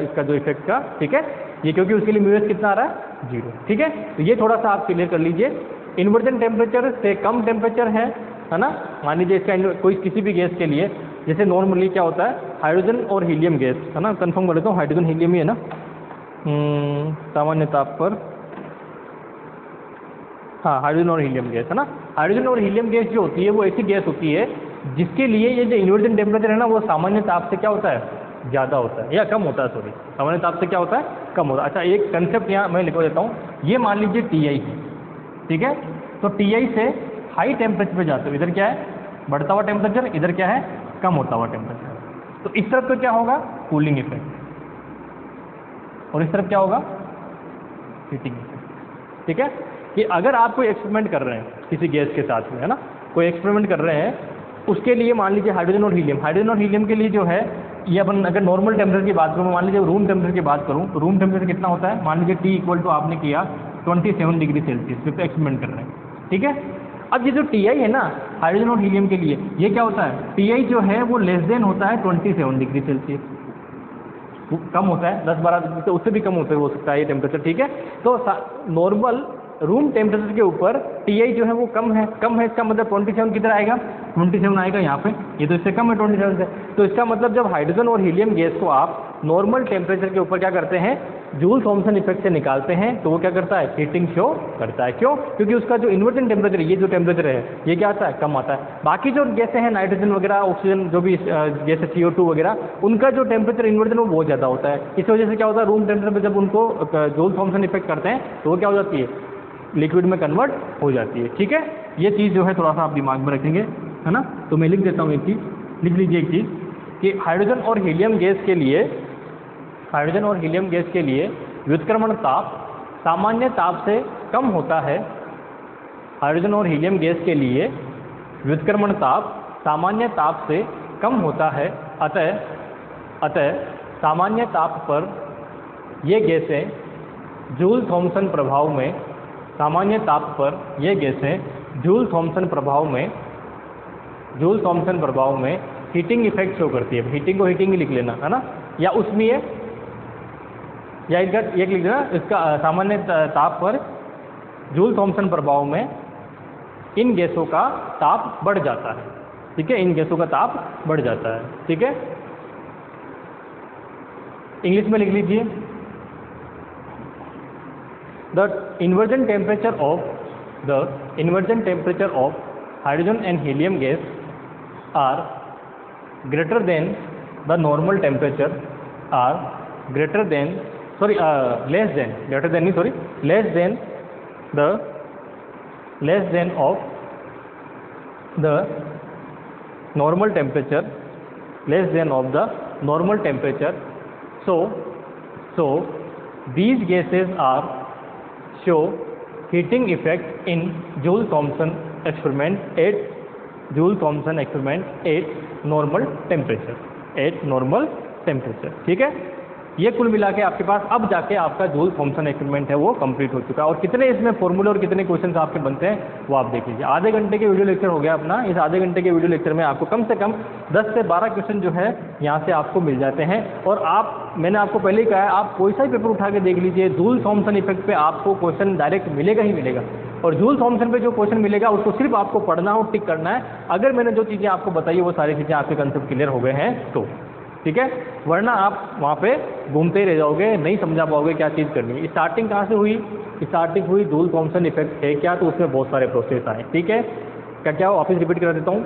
इसका जो इफेक्ट का। ठीक है, ये क्योंकि उसके लिए म्यू एच कितना आ रहा है, 0। ठीक है, तो ये थोड़ा सा आप क्लियर कर लीजिए। इन्वर्जन टेम्परेचर से कम टेम्परेचर है ना, मान लीजिए इसका कोई किसी भी गैस के लिए, जैसे नॉर्मली क्या होता है हाइड्रोजन और हीलियम गैस है ना, कंफर्म कर लेता हूँ हाइड्रोजन हीलियम ही है ना, सामान्य ताप पर, हाँ हाइड्रोजन और हीलियम गैस है ना। हाइड्रोजन और हीलियम गैस जो होती है वो ऐसी गैस होती है जिसके लिए ये जो इन्वर्जन टेम्परेचर है ना वो सामान्य ताप से क्या होता है, ज़्यादा होता है या कम होता है, सॉरी सामान्य ताप से क्या होता है, कम होता है। अच्छा एक कंसेप्ट यहाँ मैं लिखवा देता हूँ, ये मान लीजिए Ti है, ठीक है, तो Ti से हाई टेम्परेचर पे जाते हो, इधर क्या है बढ़ता हुआ टेम्परेचर, इधर क्या है कम होता हुआ टेम्परेचर, तो इस तरफ तो क्या होगा कूलिंग इफेक्ट, और इस तरफ क्या होगा हीटिंग इफेक्ट। ठीक है, कि अगर आप कोई एक्सपेरिमेंट कर रहे हैं किसी गैस के साथ में है ना, कोई एक्सपेरिमेंट कर रहे हैं, उसके लिए मान लीजिए हाइड्रोजन और हीलियम के लिए जो है ये अपन अगर नॉर्मल टेम्परेचर की बात करूँ, मान लीजिए रूम टेम्परेचर की बात करूँ, तो रूम टेम्परेचर कितना होता है, मान लीजिए T इक्वल टू आपने किया 27 डिग्री सेल्सियस पे एक्सपेरिमेंट कर रहे हैं। ठीक है, अब ये जो Ti है ना हाइड्रोजन और हीलियम के लिए, ये क्या होता है Ti जो है वो लेस देन होता है 27 डिग्री सेल्सियस, कम होता है 10-12 डिग्री से, उससे भी कम हो सकता है ये टेम्परेचर। ठीक है, तो नॉर्मल रूम टेम्परेचर के ऊपर Ti जो है वो कम है, इसका मतलब 27 किधर आएगा, 27 आएगा यहाँ पे, ये तो इससे कम है 27 से। तो इसका मतलब जब हाइड्रोजन और हीलियम गैस को आप नॉर्मल टेम्परेचर के ऊपर क्या करते हैं, जूल थॉमसन इफेक्ट से निकालते हैं, तो वो क्या करता है हीटिंग शो करता है। क्यों, क्योंकि उसका जो इन्वर्जन टेम्परेचर, ये जो टेम्परेचर है ये क्या आता है कम आता है। बाकी जो गैसें हैं नाइट्रोजन वगैरह, ऑक्सीजन, जो भी जैसे CO2 वगैरह, उनका जो टेम्परेचर इन्वर्जन वो बहुत ज़्यादा होता है। इस वजह से क्या होता है रूम टेम्परेचर पर जब उनको जूल थॉमसन इफेक्ट करते हैं तो वो क्या हो जाती है लिक्विड में कन्वर्ट हो जाती है। ठीक है, ये चीज़ जो है थोड़ा सा आप दिमाग में रखेंगे है ना। तो मैं लिख देता हूँ एक चीज़, लिख लीजिए एक चीज़ कि हाइड्रोजन और हीलियम गैस के लिए व्युत्क्रमण ताप सामान्य ताप से कम होता है। हाइड्रोजन और हीलियम गैस के लिए व्युत्क्रमण ताप सामान्य ताप से कम होता है, अतः सामान्य ताप पर ये गैसें जूल थॉमसन प्रभाव में, सामान्य ताप पर ये गैसें जूल थॉमसन प्रभाव में हीटिंग इफेक्ट शो करती है। हीटिंग को हीटिंग ही लिख लेना है ना, या उसमें या एक लिख देना, इसका सामान्य ताप पर जूल थॉमसन प्रभाव में इन गैसों का ताप बढ़ जाता है। ठीक है, इन गैसों का ताप बढ़ जाता है। ठीक है, इंग्लिश में लिख लीजिए, the inversion temperature of hydrogen and helium gas are greater than the normal temperature, less than of the normal temperature, so these gases are show heating effect in Joule Thomson experiment at normal temperature। ठीक है, ये कुल मिला के आपके पास अब जाके आपका जूल थॉमसन एक्सपेरिमेंट है वो कंप्लीट हो चुका है। और कितने इसमें फॉर्मूले और कितने क्वेश्चंस आपके बनते हैं वो आप देख लीजिए। आधे घंटे के वीडियो लेक्चर हो गया अपना। इस आधे घंटे के वीडियो लेक्चर में आपको कम से कम 10 से 12 क्वेश्चन जो है यहाँ से आपको मिल जाते हैं। और मैंने आपको पहले ही कहा है, आप कोई सा ही पेपर उठा के देख लीजिए, जूल थॉमसन इफेक्ट पे आपको क्वेश्चन डायरेक्ट मिलेगा ही मिलेगा। और जूल थॉमसन पे जो क्वेश्चन मिलेगा उसको सिर्फ आपको पढ़ना और टिक करना है। अगर मैंने जो चीज़ें आपको बताई वो सारी चीज़ें आपके कंसेप्ट क्लियर हो गए हैं तो ठीक है, वरना आप वहाँ पे घूमते ही रह जाओगे, नहीं समझा पाओगे क्या चीज़ करनी है। स्टार्टिंग कहाँ से हुई? स्टार्टिंग हुई जूल थॉमसन इफेक्ट है क्या, तो उसमें बहुत सारे प्रोसेस आए। ठीक है, क्या वापस रिपीट कर देता हूँ।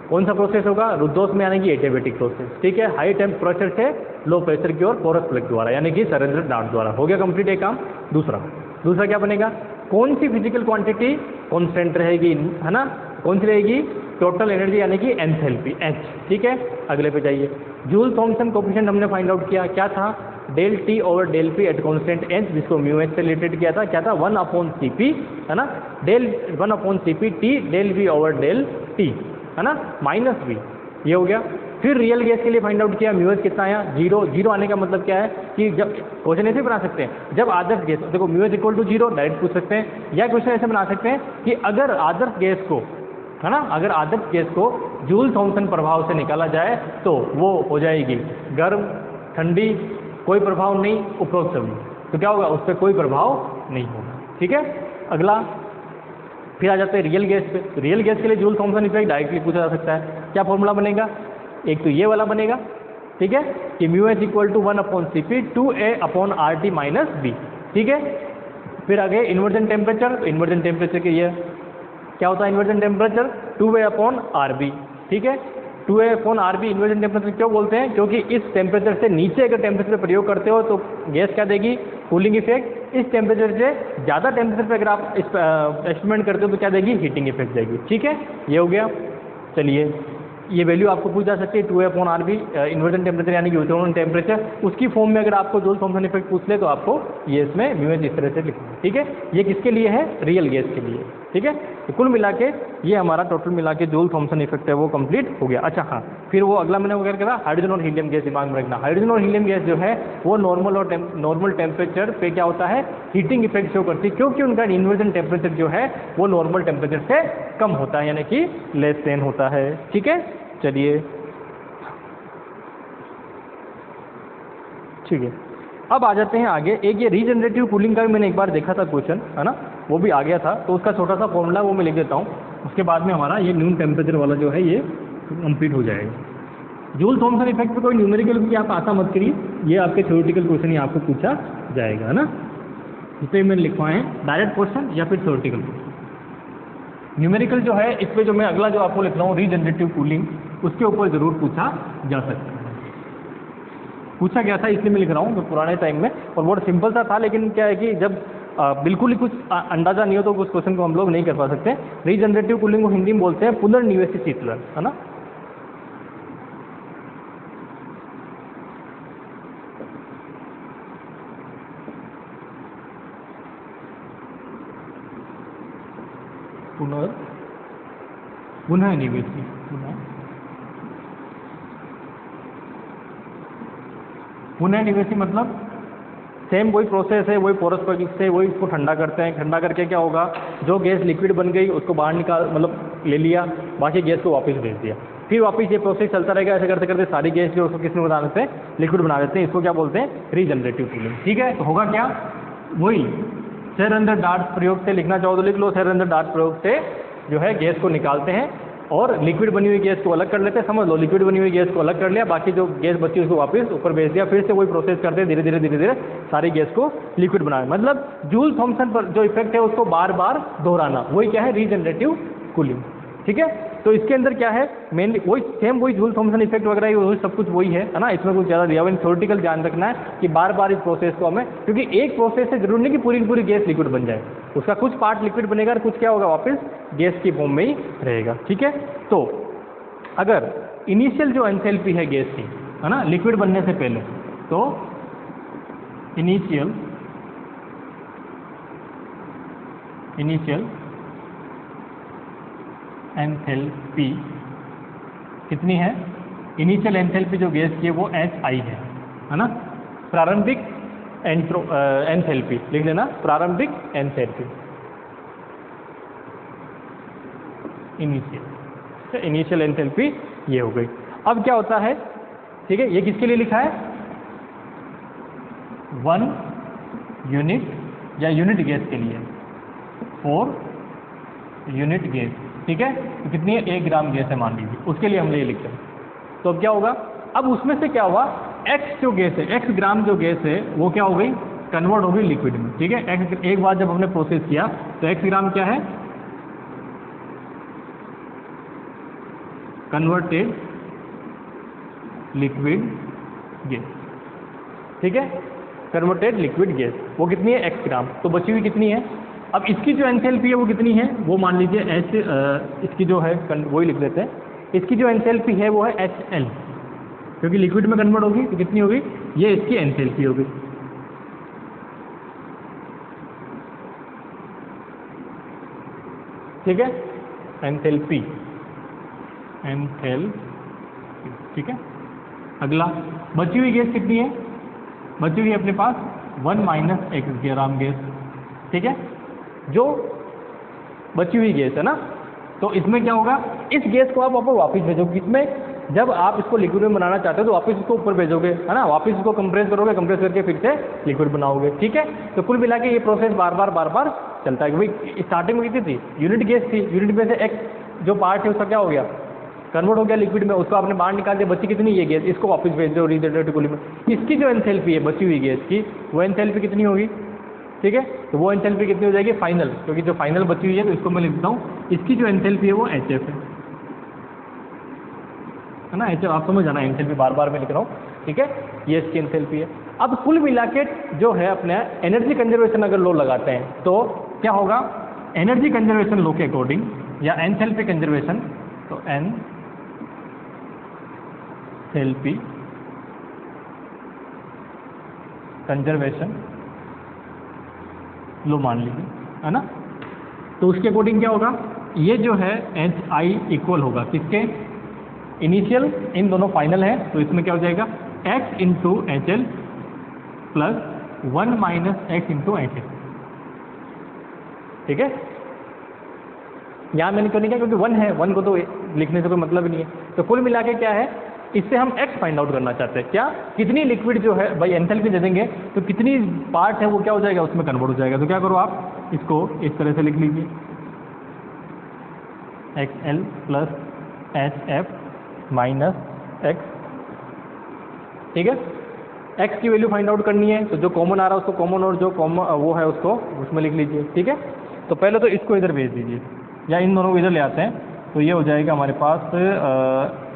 कौन सा प्रोसेस होगा? रुद्धोष में यानी कि एडियाबेटिक प्रोसेस। ठीक है, हाई टेम्परेचर से लो प्रेशर की ओर पोरस प्लग द्वारा यानी कि सरेंद्र डार्ट द्वारा। हो गया कंप्लीट एक काम। दूसरा क्या बनेगा? कौन सी फिजिकल क्वांटिटी कॉन्स्टेंट रहेगी, है ना? कौन सी रहेगी? टोटल एनर्जी यानी कि एंथैल्पी H। ठीक है, अगले पे जाइए। जूल थॉमसन कोफिशिएंट हमने फाइंड आउट किया, क्या था? Del T over del P at constant H, जिसको μH से रिलेटेड किया था। क्या था? 1/Cp, है ना? 1/Cp T del V over del T, है ना, माइनस V, ये हो गया। फिर रियल गैस के लिए फाइंड आउट किया, μH कितना आया? 0 आने का मतलब क्या है कि जब क्वेश्चन ऐसे बना सकते हैं, जब आदर्श गैस, देखो μH इक्वल टू 0 डायरेक्ट पूछ सकते हैं, या क्वेश्चन ऐसे बना सकते हैं कि अगर आदर्श गैस को, है ना, अगर आदर्श गैस को जूल थॉमसन प्रभाव से निकाला जाए तो वो हो जाएगी गर्म, ठंडी, कोई प्रभाव नहीं, उपरोक्त सभी। तो क्या होगा? उस पर कोई प्रभाव नहीं होगा। ठीक है, अगला फिर आ जाते हैं रियल गैस पे। तो रियल गैस के लिए जूल थॉमसन इफेक्ट डायरेक्टली पूछा जा सकता है। क्या फॉर्मूला बनेगा? एक तो ये वाला बनेगा, ठीक है, कि μh equal to 1/Cp 2a/RT minus B, ठीक है। फिर आगे इन्वर्जन टेम्परेचर, इन्वर्जन टेम्परेचर के ये क्या होता है इन्वर्जन टेम्परेचर 2a/RB, ठीक है। 2a/RB इन्वर्जन टेम्परेचर क्यों बोलते हैं? क्योंकि इस टेम्परेचर से नीचे अगर टेम्परेचर पर प्रयोग करते हो तो गैस क्या देगी? Cooling effect. इस टेम्परेचर से ज़्यादा टेम्परेचर पर अगर आप एक्सपेरिमेंट करते हो तो क्या देगी? हीटिंग इफेक्ट देगी, ठीक है। ये हो गया। चलिए, ये वैल्यू आपको पूछ जा सकती है 2a/RB इन्वर्जन टेम्परेचर यानी कि यूथेरोन टेम्परेचर, उसकी फॉर्म में अगर आपको जूल थॉमसन इफेक्ट पूछ ले तो आपको ये इसमें μh इस तरह से लिखना है, ठीक है। ये किसके लिए है? रियल गैस के लिए, ठीक है। तो कुल मिला के ये हमारा टोटल मिला के जूल थॉमसन इफेक्ट है वो कंप्लीट हो गया। अच्छा हाँ, फिर वो अगला मैंने वगैरह करा हाइड्रोजन और हीलियम गैस दिमाग में रखना। हाइड्रोजन और हीलियम गैस जो है वो नॉर्मल टेम्परेचर पे क्या होता है? हीटिंग इफेक्ट शो करती है, क्योंकि उनका इन्वर्जन टेम्परेचर जो है वो नॉर्मल टेम्परेचर से कम होता है, यानी कि लेस देन होता है, ठीक है। चलिए ठीक है, अब आ जाते हैं आगे। एक ये रीजनरेटिव कूलिंग का भी मैंने एक बार देखा था क्वेश्चन, है ना, वो भी आ गया था, तो उसका छोटा सा फॉर्मूला वो मैं लिख देता हूँ। उसके बाद में हमारा ये न्यून टेम्परेचर वाला जो है ये कंप्लीट हो जाएगा। जूल थॉमसन इफेक्ट पे कोई न्यूमेरिकल की आप आशा मत करिए, ये आपके थ्योरेटिकल क्वेश्चन ही आपको पूछा जाएगा, है ना। जितने मैंने लिखवाए हैं डायरेक्ट क्वेश्चन या फिर थ्योरेटिकल क्वेश्चन। न्यूमेरिकल जो है इस पर जो मैं अगला जो आपको लिख रहा हूँ रीजनरेटिव कूलिंग, उसके ऊपर ज़रूर पूछा जा सकता है। पूछा गया था इसलिए मैं लिख रहा हूँ, तो पुराने टाइम में, और बहुत सिंपल सा था, लेकिन क्या है कि जब बिल्कुल ही कुछ अंदाजा नहीं हो तो उस क्वेश्चन को हम लोग नहीं कर पा सकते। रीजनरेटिव कूलिंग को हिंदी में बोलते हैं पुनर्निवेशी शीतलन, है ना। पुनर्निवेशी, पुनर्निवेशी मतलब सेम वही प्रोसेस है, वही पोरस प्रोसेस से वही इसको ठंडा करते हैं। ठंडा करके क्या होगा, जो गैस लिक्विड बन गई उसको बाहर निकाल, मतलब ले लिया, बाकी गैस को वापस भेज दिया। फिर वापस ये प्रोसेस चलता रहेगा, ऐसे करते करते सारी गैस जो उसको किसमें बना देते हैं? लिक्विड बना देते हैं। इसको क्या बोलते हैं? रीजनरेटिव कूलिंग, ठीक है। तो होगा क्या, वही सेर अंदर डार्ट प्रयोग से लिखना चाहो तो लिख लो। सेर अंदर डार्ट प्रयोग से जो है गैस को निकालते हैं और लिक्विड बनी हुई गैस को अलग कर लेते हैं। समझ लो, लिक्विड बनी हुई गैस को अलग कर लिया, बाकी जो गैस बची उसको वापस ऊपर भेज दिया। फिर से वही प्रोसेस करते हैं, धीरे धीरे सारी गैस को लिक्विड बनाए। मतलब जूल थॉमसन पर जो इफेक्ट है उसको बार बार दोहराना, वही क्या है? रीजनरेटिव कूलिंग, ठीक है। तो इसके अंदर क्या है मेनली, वही सेम वही जूल थॉमसन इफेक्ट वगैरह वही सब कुछ वही है ना। इसमें कुछ ज़्यादा दिया हुआ थ्योरेटिकल ध्यान रखना है कि बार बार इस प्रोसेस को हमें, क्योंकि एक प्रोसेस से जरूर नहीं कि पूरी की पूरी गैस लिक्विड बन जाए, उसका कुछ पार्ट लिक्विड बनेगा और कुछ क्या होगा, वापस गैस की फॉर्म में ही रहेगा, ठीक है। तो अगर इनिशियल जो एंथैल्पी है गैस की, है ना, लिक्विड बनने से पहले, तो इनिशियल एंथैल्पी कितनी है? इनिशियल एंथैल्पी जो गैस की है वो HI है ना। प्रारंभिक एंथैल्पी लिख लेना, प्रारंभिक एंथैल्पी, इनिशियल एंथैल्पी ये हो गई। अब क्या होता है, ठीक है, ये किसके लिए लिखा है? 1 यूनिट या यूनिट गैस के लिए, 4 यूनिट गैस, ठीक है। तो कितनी है? 1 ग्राम गैस है मान लीजिए, उसके लिए हम ये लिखते हैं। तो अब क्या होगा, अब उसमें से क्या हुआ, X जो गैस है, X ग्राम जो गैस है वो क्या हो गई? कन्वर्ट हो गई लिक्विड में, ठीक है। एक बार जब हमने प्रोसेस किया तो X ग्राम क्या है? कन्वर्टेड लिक्विड गैस, ठीक है, कन्वर्टेड लिक्विड गैस। वो कितनी है? X ग्राम। तो बची हुई कितनी है? अब इसकी जो एंथैल्पी है वो कितनी है? वो मान लीजिए इसकी जो है वही लिख देते हैं। इसकी जो एंथैल्पी है वो है HL, क्योंकि लिक्विड में कन्वर्ट होगी तो कितनी होगी? ये इसकी एंथैल्पी होगी, ठीक है, एंथैल्पी, ठीक है। अगला बची हुई गैस कितनी है? बची हुई अपने पास 1 - X ग्राम गैस, ठीक है, जो बची हुई गैस है ना। तो इसमें क्या होगा, इस गैस को आप वापस भेजोगे, किसमें? जब आप इसको लिक्विड में बनाना चाहते हो तो वापस इसको ऊपर भेजोगे, है ना, वापस इसको कंप्रेस करोगे, कंप्रेस करके फिर से लिक्विड बनाओगे, ठीक है। तो कुल मिला के ये प्रोसेस बार बार चलता है। भाई स्टार्टिंग में कितनी थी, यूनिट गैस थी, यूनिट में से एक जो पार्ट है उसका क्या हो गया, कन्वर्ट हो गया लिक्विड में, उसको आपने बाहर निकाल दिया, बची कितनी ये गैस, इसको वापस भेज दो रीजनरेटिव कूलिंग में। इसकी जो एंथैल्पी है बची हुई गैस की, वो एंथैल्पी कितनी होगी, ठीक है। तो वो एंथैल्पी कितनी हो जाएगी फाइनल, क्योंकि जो फाइनल बची हुई है तो इसको मैं लिखता हूँ, इसकी जो एंथैल्पी है वो HF है ना, HF आप समझ जाना, एंथैल्पी बार बार मैं लिख रहा हूँ, ठीक है, ये इसकी एंथैल्पी है। अब कुल मिला के जो है अपने एनर्जी कंजर्वेशन अगर लॉ लगाते हैं तो क्या होगा, एनर्जी कंजर्वेशन लॉ के अकॉर्डिंग या एंथैल्पी कंजर्वेशन, तो एंथैल्पी कंजर्वेशन लो मान लीजिए, है ना, तो उसके अकॉर्डिंग क्या होगा, ये जो है HI इक्वल होगा किसके, इनिशियल, इन दोनों फाइनल है, तो इसमें क्या हो जाएगा X into HL plus 1 minus X into HL, ठीक है। यहाँ मैंने क्यों नहीं किया, क्योंकि 1 है, 1 को तो लिखने से कोई मतलब ही नहीं है। तो कुल मिला के क्या है, इससे हम X फाइंड आउट करना चाहते हैं, क्या, कितनी लिक्विड जो है भाई एंथैल्पी दे देंगे तो कितनी पार्ट है वो क्या हो जाएगा उसमें कन्वर्ट हो जाएगा। तो क्या करो आप इसको इस तरह से लिख लीजिए, XL plus HF minus X, ठीक है। X की वैल्यू फाइंड आउट करनी है, तो जो कॉमन आ रहा है उसको कॉमन, और जो कॉमन वो है उसको उसमें लिख लीजिए, ठीक है। तो पहले तो इसको इधर भेज दीजिए, या इन दोनों को इधर ले आते हैं, तो ये हो जाएगा हमारे पास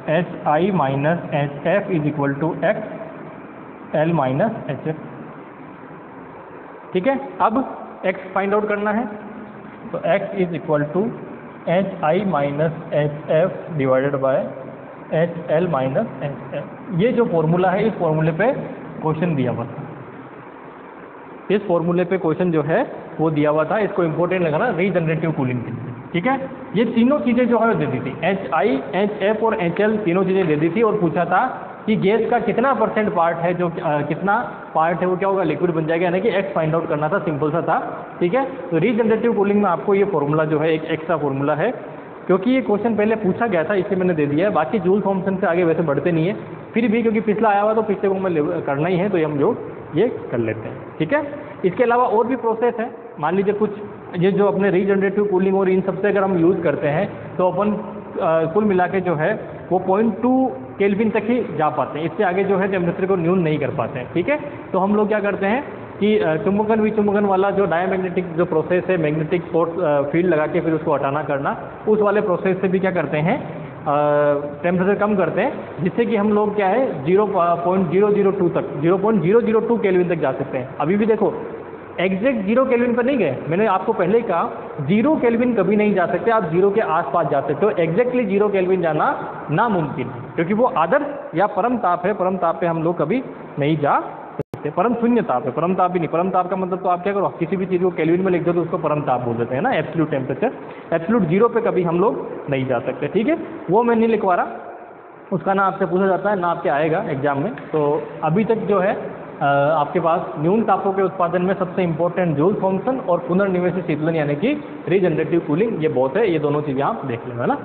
HI minus HF is equal to XL minus HF, ठीक है। अब X फाइंड आउट करना है, तो X is equal to HI minus HF divided by HL minus HF। ये जो फॉर्मूला है इस फॉर्मूले पे क्वेश्चन दिया हुआ था, इस फॉर्मूले पे क्वेश्चन जो है वो दिया हुआ था, इसको इंपॉर्टेंट लगाना रीजनरेटिव कूलिंग के लिए, ठीक है। ये तीनों चीज़ें जो है दे दी थी, HI HF और HL तीनों चीज़ें दे दी थी, और पूछा था कि गैस का कितना % पार्ट है जो कितना पार्ट है वो क्या होगा लिक्विड बन जाएगा, यानी कि X फाइंड आउट करना था, सिंपल सा था, ठीक है। तो रीजनरेटिव कूलिंग में आपको ये फॉर्मूला जो है एक एक्स्ट्रा फॉर्मूला है, क्योंकि ये क्वेश्चन पहले पूछा गया था इसलिए मैंने दे दिया है। बाकी जूल थॉमसन से आगे वैसे बढ़ते नहीं है, फिर भी क्योंकि पिछला आया हुआ तो पिछले को हमें करना ही है, तो हम जो ये कर लेते हैं, ठीक है। इसके अलावा और भी प्रोसेस है, मान लीजिए कुछ ये जो अपने रीजनरेटिव कूलिंग और इन सबसे अगर हम यूज़ करते हैं तो अपन कुल मिला के जो है वो 0.2 केल्विन तक ही जा पाते हैं, इससे आगे जो है टेम्परेचर को न्यून नहीं कर पाते हैं, ठीक है। तो हम लोग क्या करते हैं कि चुंबकन विचुंबकन वाला जो डायमैग्नेटिक जो प्रोसेस है, मैग्नेटिक फोर्स फील्ड लगा के फिर उसको हटाना करना, उस वाले प्रोसेस से भी क्या करते हैं टेम्परेचर कम करते हैं, जिससे कि हम लोग क्या है 0.002 तक 0.002 केल्विन तक जा सकते हैं। अभी भी देखो एग्जैक्ट 0 केल्विन पर नहीं गए, मैंने आपको पहले ही कहा 0 केल्विन कभी नहीं जा सकते, आप 0 के आसपास जा सकते हो, एग्जैक्टली 0 केल्विन जाना नामुमकिन है, क्योंकि वो आदर्श या परम ताप है, परम ताप पे हम लोग कभी नहीं जा सकते, परम शून्य ताप है, परम ताप भी नहीं। परम ताप का मतलब तो आप क्या करो, किसी भी चीज़ को केल्विन में लिख दो तो उसको परम ताप बोल देते हैं ना, एब्सोल्यूट टेम्परेचर, एब्सोल्यूट 0 पे कभी हम लोग नहीं जा सकते, ठीक है। वो मैं नहीं लिखवा रहा, उसका ना आपसे पूछा जाता है ना आपके आएगा एग्जाम में। तो अभी तक जो है आपके पास न्यून तापों के उत्पादन में सबसे इंपॉर्टेंट जूल थॉमसन और पुनर्निवेशित शीतलन यानी कि रीजनरेटिव कूलिंग, ये बहुत है, ये दोनों चीज़ें आप देख लेना, है ना।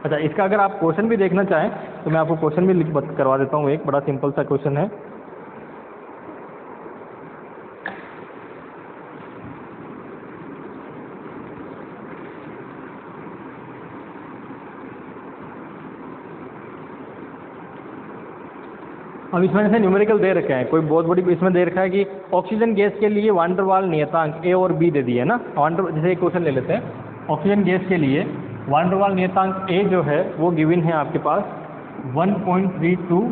अच्छा, इसका अगर आप क्वेश्चन भी देखना चाहें तो मैं आपको क्वेश्चन भी करवा देता हूँ, एक बड़ा सिंपल सा क्वेश्चन है। अब इसमें से न्यूमेरिकल दे रखे हैं, कोई बहुत बड़ी इसमें दे रखा है कि ऑक्सीजन गैस के लिए वान डेर वाल नियतांक ए और बी दे दिए है ना। जैसे एक क्वेश्चन ले लेते हैं, ऑक्सीजन गैस के लिए वान डेर वाल नियतांक ए जो है वो गिवन है आपके पास 1.32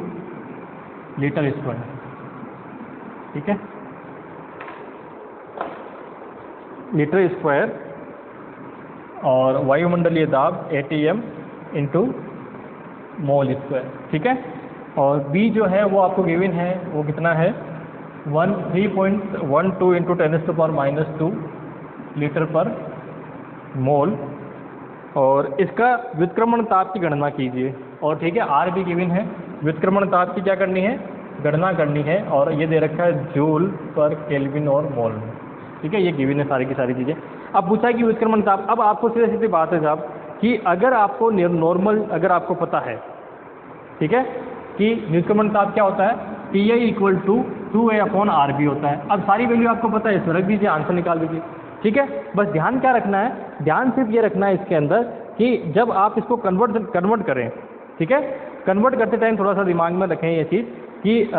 लीटर स्क्वायर, ठीक है, लीटर स्क्वायर, और वायुमंडलीय दाब ATM इंटू मोल स्क्वायर, ठीक है। और बी जो है वो आपको गिवन है, वो कितना है 3.12 इंटू 10⁻⁻² लीटर पर मोल, और इसका व्युत्क्रमण ताप की गणना कीजिए। और ठीक है, आर भी गिवन है, व्युत्क्रमण ताप की क्या करनी है, गणना करनी है, और ये दे रखा है जूल पर केल्विन और मोल में, ठीक है, ये गिवन है सारी की सारी चीज़ें। अब पूछा है कि व्युत्क्रमण ताप, अब आपको सीधी सीधी बात है साहब कि अगर आपको नॉर्मल, अगर आपको पता है ठीक है, कि न्यूटन ताप क्या होता है, T I equal to 2A/RB होता है। अब सारी वैल्यू आपको पता है, इसमें रख दीजिए, आंसर निकाल दीजिए। ठीक है, बस ध्यान क्या रखना है, ध्यान सिर्फ ये रखना है इसके अंदर कि जब आप इसको कन्वर्ट करें, ठीक है, कन्वर्ट करते टाइम थोड़ा सा दिमाग में रखें ये चीज़ कि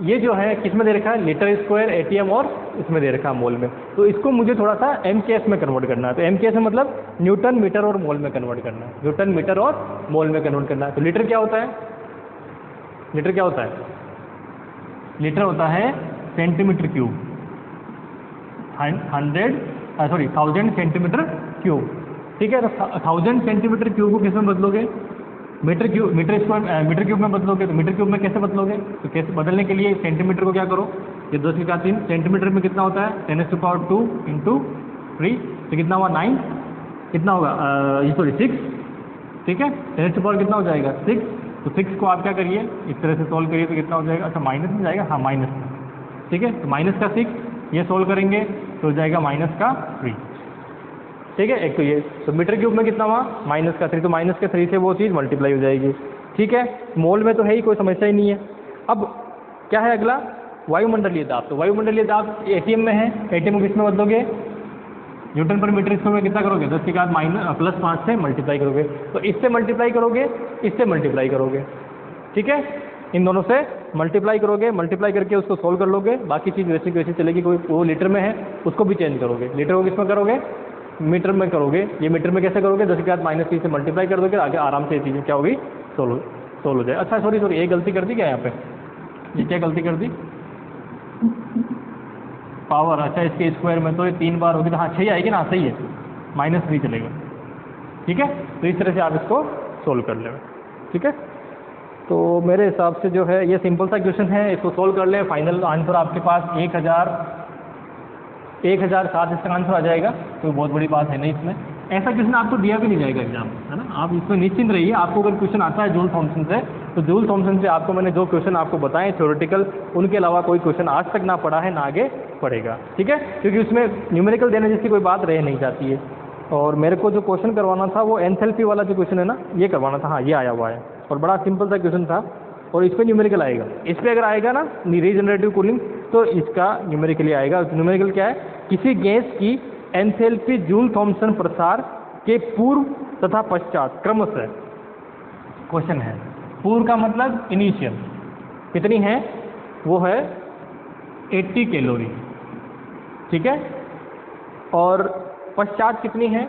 ये जो है किस में दे रखा है, लीटर स्क्वायर ATM और इसमें दे रखा है मोल में, तो इसको मुझे थोड़ा सा MKS में कन्वर्ट करना है। तो MKS में मतलब न्यूटन मीटर और मोल में कन्वर्ट करना है, न्यूटन मीटर और मोल में कन्वर्ट करना है। तो लीटर क्या होता है, लीटर क्या होता है, लीटर होता है सेंटीमीटर क्यूब, 1000 सेंटीमीटर क्यूब। ठीक है, तो 1000 सेंटीमीटर क्यूब को किस में बदलोगे, मीटर क्यूब में बदलोगे। तो मीटर क्यूब में कैसे बदलोगे, तो कैसे बदलने के लिए सेंटीमीटर को क्या करो, ये 10 की 3 सेंटीमीटर में कितना होता है 10⁻² इंटू 3, तो कितना हुआ 9, कितना होगा ये सॉरी 6, ठीक है, 10 कितना हो जाएगा 6। तो 6 को आप क्या करिए, इस तरह से सोल्व करिए तो कितना हो जाएगा, अच्छा माइनस में जाएगा, हाँ माइनस में, ठीक है, तो माइनस का 6 ये सोल्व करेंगे तो हो जाएगा -3, ठीक है। एक तो ये, तो मीटर क्यूब में कितना हुआ -3, तो -3 से वो चीज़ मल्टीप्लाई हो जाएगी। ठीक है, मोल में तो है ही, कोई समस्या ही नहीं है। अब क्या है अगला, वायुमंडलीय दाब। तो वायुमंडलीय दाब ATM में है, ATM को किसमें बदलोगे, न्यूटन पर मीटर स्क्वायर में कितना करोगे, 10 की घात +5 से मल्टीप्लाई करोगे, तो इससे मल्टीप्लाई करोगे, इससे मल्टीप्लाई करोगे, ठीक है, इन दोनों से मल्टीप्लाई करोगे, मल्टीप्लाई करके उसको सोल्व कर लोगे, बाकी चीज़ वैसे की वैसे चलेगी। कोई वो लीटर में है उसको भी चेंज करोगे, लीटर को किसमें करोगे, मीटर में करोगे। ये मीटर में कैसे करोगे, 10 की घात -3 से मल्टीप्लाई कर दोगे, आगे आराम से ये चीज़ें क्या होगी, सोल्व हो जाए। अच्छा सॉरी ये गलती कर दी क्या यहाँ पे, ये क्या गलती कर दी, पावर, अच्छा इसके स्क्वायर में तो ये 3 बार होगी, तो हाँ 6 आएगी ना, सही है, -3 चलेगा, ठीक है। तो इस तरह से आप इसको सोल्व कर लेंगे, ठीक है। तो मेरे हिसाब से जो है ये सिंपल सा क्वेश्चन है, इसको सोल्व कर लें, फाइनल आंसर आपके पास 1007 इसका आंसर आ जाएगा। कोई बहुत बड़ी बात है नहीं इसमें, ऐसा क्वेश्चन आपको दिया भी नहीं जाएगा एग्जाम में, है ना, आप इसमें निश्चिंत रहिए। आपको अगर क्वेश्चन आता है जूल थॉमसन से, तो जूल थॉमसन से आपको मैंने जो क्वेश्चन आपको बताए थ्योरेटिकल, उनके अलावा कोई क्वेश्चन आज तक ना पढ़ा है ना आगे पढ़ेगा, ठीक है, क्योंकि उसमें न्यूमेरिकल देने जैसी कोई बात रह नहीं जाती है। और मेरे को जो क्वेश्चन करवाना था वो एंथैल्पी वाला जो क्वेश्चन है ना, ये करवाना था, हाँ ये आया हुआ है, और बड़ा सिंपल सा क्वेश्चन था, और इस पर न्यूमेरिकल आएगा। इस पर अगर आएगा ना रीजनरेटिव कूलिंग, तो इसका न्यूमेरिकली आएगा। न्यूमेरिकल क्या है, किसी गैस की एंथैल्पी जूल थॉमसन प्रसार के पूर्व तथा पश्चात क्रमशः, क्वेश्चन है, पूर्व का मतलब इनिशियल कितनी है, वो है 80 कैलोरी, ठीक है, और पश्चात कितनी है,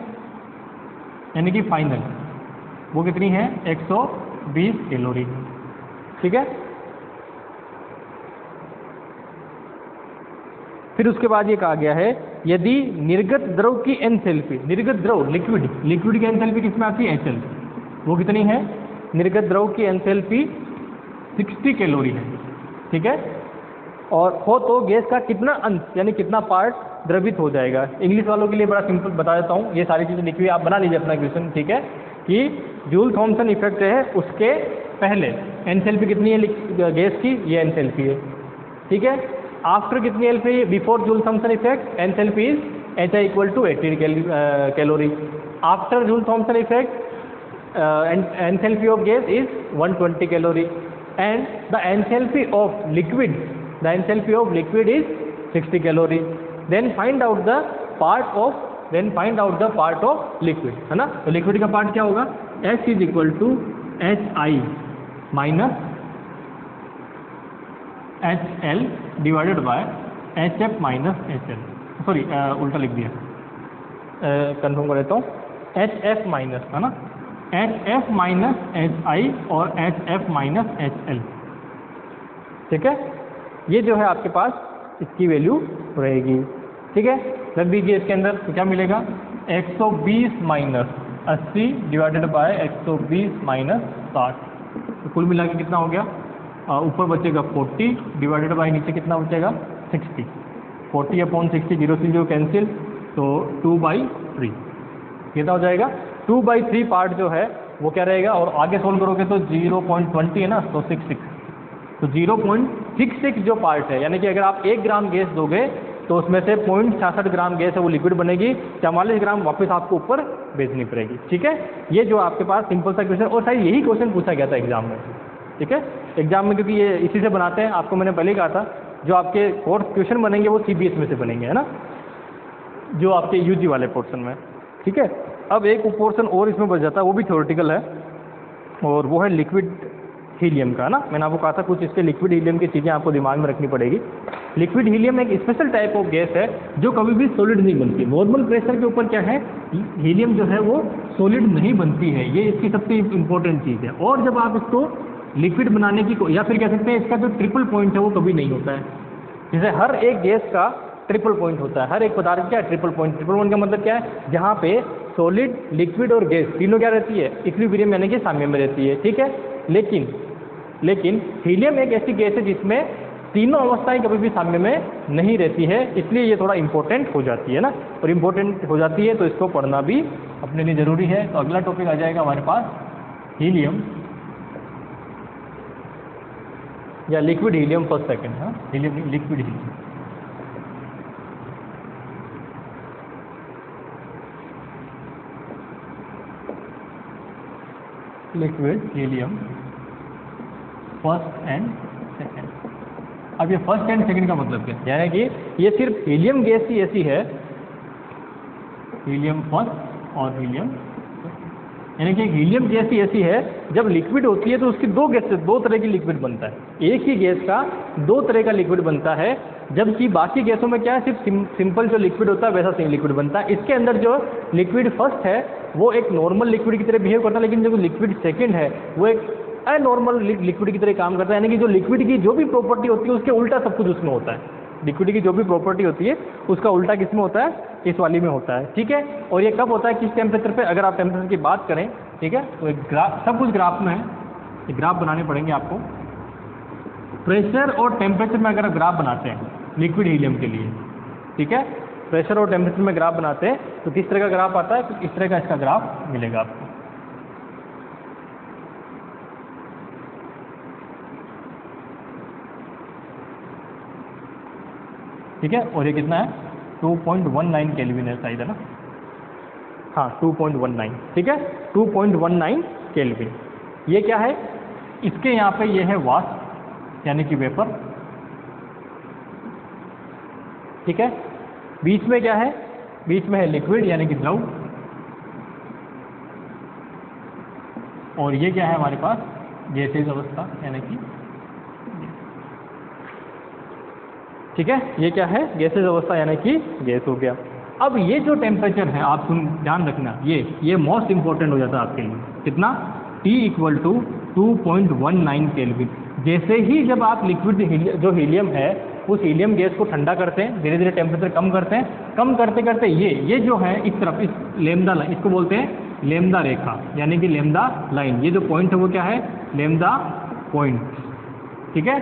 यानी कि फाइनल, वो कितनी है 120 कैलोरी, ठीक है। फिर उसके बाद ये कहा गया है, यदि निर्गत द्रव की एंथैल्पी, निर्गत द्रव लिक्विड की एंथैल्पी किसमें आती है, HL, वो कितनी है, निर्गत द्रव की एंथैल्पी 60 कैलोरी है, ठीक है, और हो तो गैस का कितना अंश यानी कितना पार्ट द्रवित हो जाएगा। इंग्लिश वालों के लिए बड़ा सिंपल बता देता हूँ, ये सारी चीज़ें लिखी हुई, आप बना लीजिए अपना क्वेश्चन, ठीक है, कि जूल थॉमसन इफेक्ट है, उसके पहले एंथैल्पी कितनी है गैस की, ये एंथैल्पी है, ठीक है। आफ्टर कितनी एल्फी, before Joule Thomson effect enthalpy is HI equal to 80 calorie. After Joule Thomson effect enthalpy of gas is 120 calorie, and the enthalpy of liquid is 60 calorie. Then find out the part of liquid, है ना। तो liquid का part क्या होगा, H is equal to HI minus HL divided by HF minus HL, sorry उल्टा लिख दिया, confirm कर देता हूँ, HF माइनस, है ना, HF माइनस HI और HF माइनस HL, ठीक है। ये जो है आपके पास इसकी वैल्यू रहेगी, ठीक है। रख दीजिए इसके अंदर, तो क्या मिलेगा 120 माइनस 80 डिवाइडेड बाय 120 माइनस 60, तो कुल मिला के कितना हो गया, ऊपर बचेगा 40 डिवाइडेड बाय नीचे कितना बचेगा 60, 40/60 0 से 0 कैंसिल, तो 2/3 कितना हो जाएगा, 2/3 पार्ट जो है वो क्या रहेगा, और आगे सोल्व करोगे तो 0.20 है ना, तो 66, तो 0.66 जो पार्ट है, यानी कि अगर आप 1 ग्राम गैस दोगे तो उसमें से 0.66 ग्राम गैस है वो लिक्विड बनेगी, 44 ग्राम वापस आपको ऊपर भेजनी पड़ेगी। ठीक है, ये जो आपके पास सिंपल सा क्वेश्चन, और शायद यही क्वेश्चन पूछा गया था एग्जाम में। ठीक है, एग्जाम में, क्योंकि ये इसी से बनाते हैं, आपको मैंने पहले ही कहा था जो आपके कोर्स क्वेश्चन बनेंगे वो CBS में से बनेंगे, है ना, जो आपके UG वाले पोर्शन में। ठीक है, अब एक पोर्शन और इसमें बच जाता है, वो भी थ्योरेटिकल है, और वो है लिक्विड हीलियम का, ना। मैंने आपको कहा था कुछ इसके लिक्विड हीलियम की चीज़ें आपको दिमाग में रखनी पड़ेगी। लिक्विड हीलियम एक स्पेशल टाइप ऑफ गैस है जो कभी भी सॉलिड नहीं बनती। नॉर्मल प्रेशर के ऊपर क्या है, हीलियम जो है वो सॉलिड नहीं बनती है, ये इसकी सबसे इंपॉर्टेंट चीज़ है। और जब आप इसको लिक्विड बनाने की, या फिर कह सकते हैं इसका जो ट्रिपल पॉइंट है वो कभी नहीं होता है। जैसे हर एक गैस का ट्रिपल पॉइंट होता है, हर एक पदार्थ का ट्रिपल पॉइंट। ट्रिपल पॉइंट का मतलब क्या है, जहाँ पे सॉलिड, लिक्विड और गैस तीनों क्या रहती है, इक्विलिब्रियम यानी कि साम्य में रहती है। ठीक है, लेकिन हीलियम एक ऐसी गैस है जिसमें तीनों अवस्थाएं कभी भी साम्य में नहीं रहती है, इसलिए ये थोड़ा इंपॉर्टेंट हो जाती है ना। और इंपॉर्टेंट हो जाती है तो इसको पढ़ना भी अपने लिए ज़रूरी है। तो अगला टॉपिक आ जाएगा हमारे पास हीलियम या लिक्विड हीलियम फर्स्ट सेकंड। हाँ, हीलियम नहीं, liquid helium. Liquid helium first and second. अब ये फर्स्ट एंड सेकंड का मतलब क्या है, यानी कि ये सिर्फ हीलियम गैस ही ऐसी है, हीलियम फर्स्ट और हीलियम, यानी कि हीलियम गैस ही ऐसी है जब लिक्विड होती है तो उसकी दो तरह की लिक्विड बनता है। एक ही गैस का दो तरह का लिक्विड बनता है, जबकि बाकी गैसों में क्या है, सिर्फ सिंपल जो लिक्विड होता है वैसा सेम लिक्विड बनता है। इसके अंदर जो लिक्विड फर्स्ट है वो एक नॉर्मल लिक्विड की तरह बिहेव करता है, लेकिन जो लिक्विड सेकंड है वो एक अनॉर्मल लिक्विड की तरह काम करता है। यानी कि जो लिक्विड की जो भी प्रॉपर्टी होती है उसके उल्टा सब कुछ उसमें होता है। लिक्विड की जो भी प्रॉपर्टी होती है उसका उल्टा किस में होता है, इस वाली में होता है। ठीक है, और ये कब होता है, किस टेम्परेचर पे, अगर आप टेम्परेचर की बात करें, ठीक है, तो एक ग्राफ, सब कुछ ग्राफ में है, एक ग्राफ बनाने पड़ेंगे आपको। प्रेशर और टेम्परेचर में अगर ग्राफ बनाते हैं लिक्विड हीलियम के लिए, ठीक है, प्रेशर और टेम्परेचर में ग्राफ बनाते हैं तो किस तरह का ग्राफ आता है, तो इस तरह का इसका ग्राफ मिलेगा आपको। ठीक है, और ये कितना है, 2.19 केल्विन है शायद, है ना। हाँ, 2.19, ठीक है, 2.19 केल्विन। ये क्या है, इसके यहाँ पे ये है वाष्प यानी कि वेपर। ठीक है, बीच में क्या है, बीच में है लिक्विड यानी कि द्रव, और ये क्या है हमारे पास, गैसीय अवस्था यानी कि, ठीक है, ये क्या है, गैसीय अवस्था यानी कि गैस हो गया। अब ये जो टेम्परेचर है, आप ध्यान रखना, ये मोस्ट इंपॉर्टेंट हो जाता है आपके लिए। कितना, T = 2.19 केल्विन। जैसे ही जब आप लिक्विड जो हीलियम है उस हीलियम गैस को ठंडा करते हैं, धीरे धीरे टेम्परेचर कम करते हैं, कम करते करते ये जो है इस तरफ, इस लैम्डा लाइन, इसको बोलते हैं लैम्डा रेखा यानी कि लैम्डा लाइन। ये जो पॉइंट है वो क्या है, लैम्डा पॉइंट। ठीक है,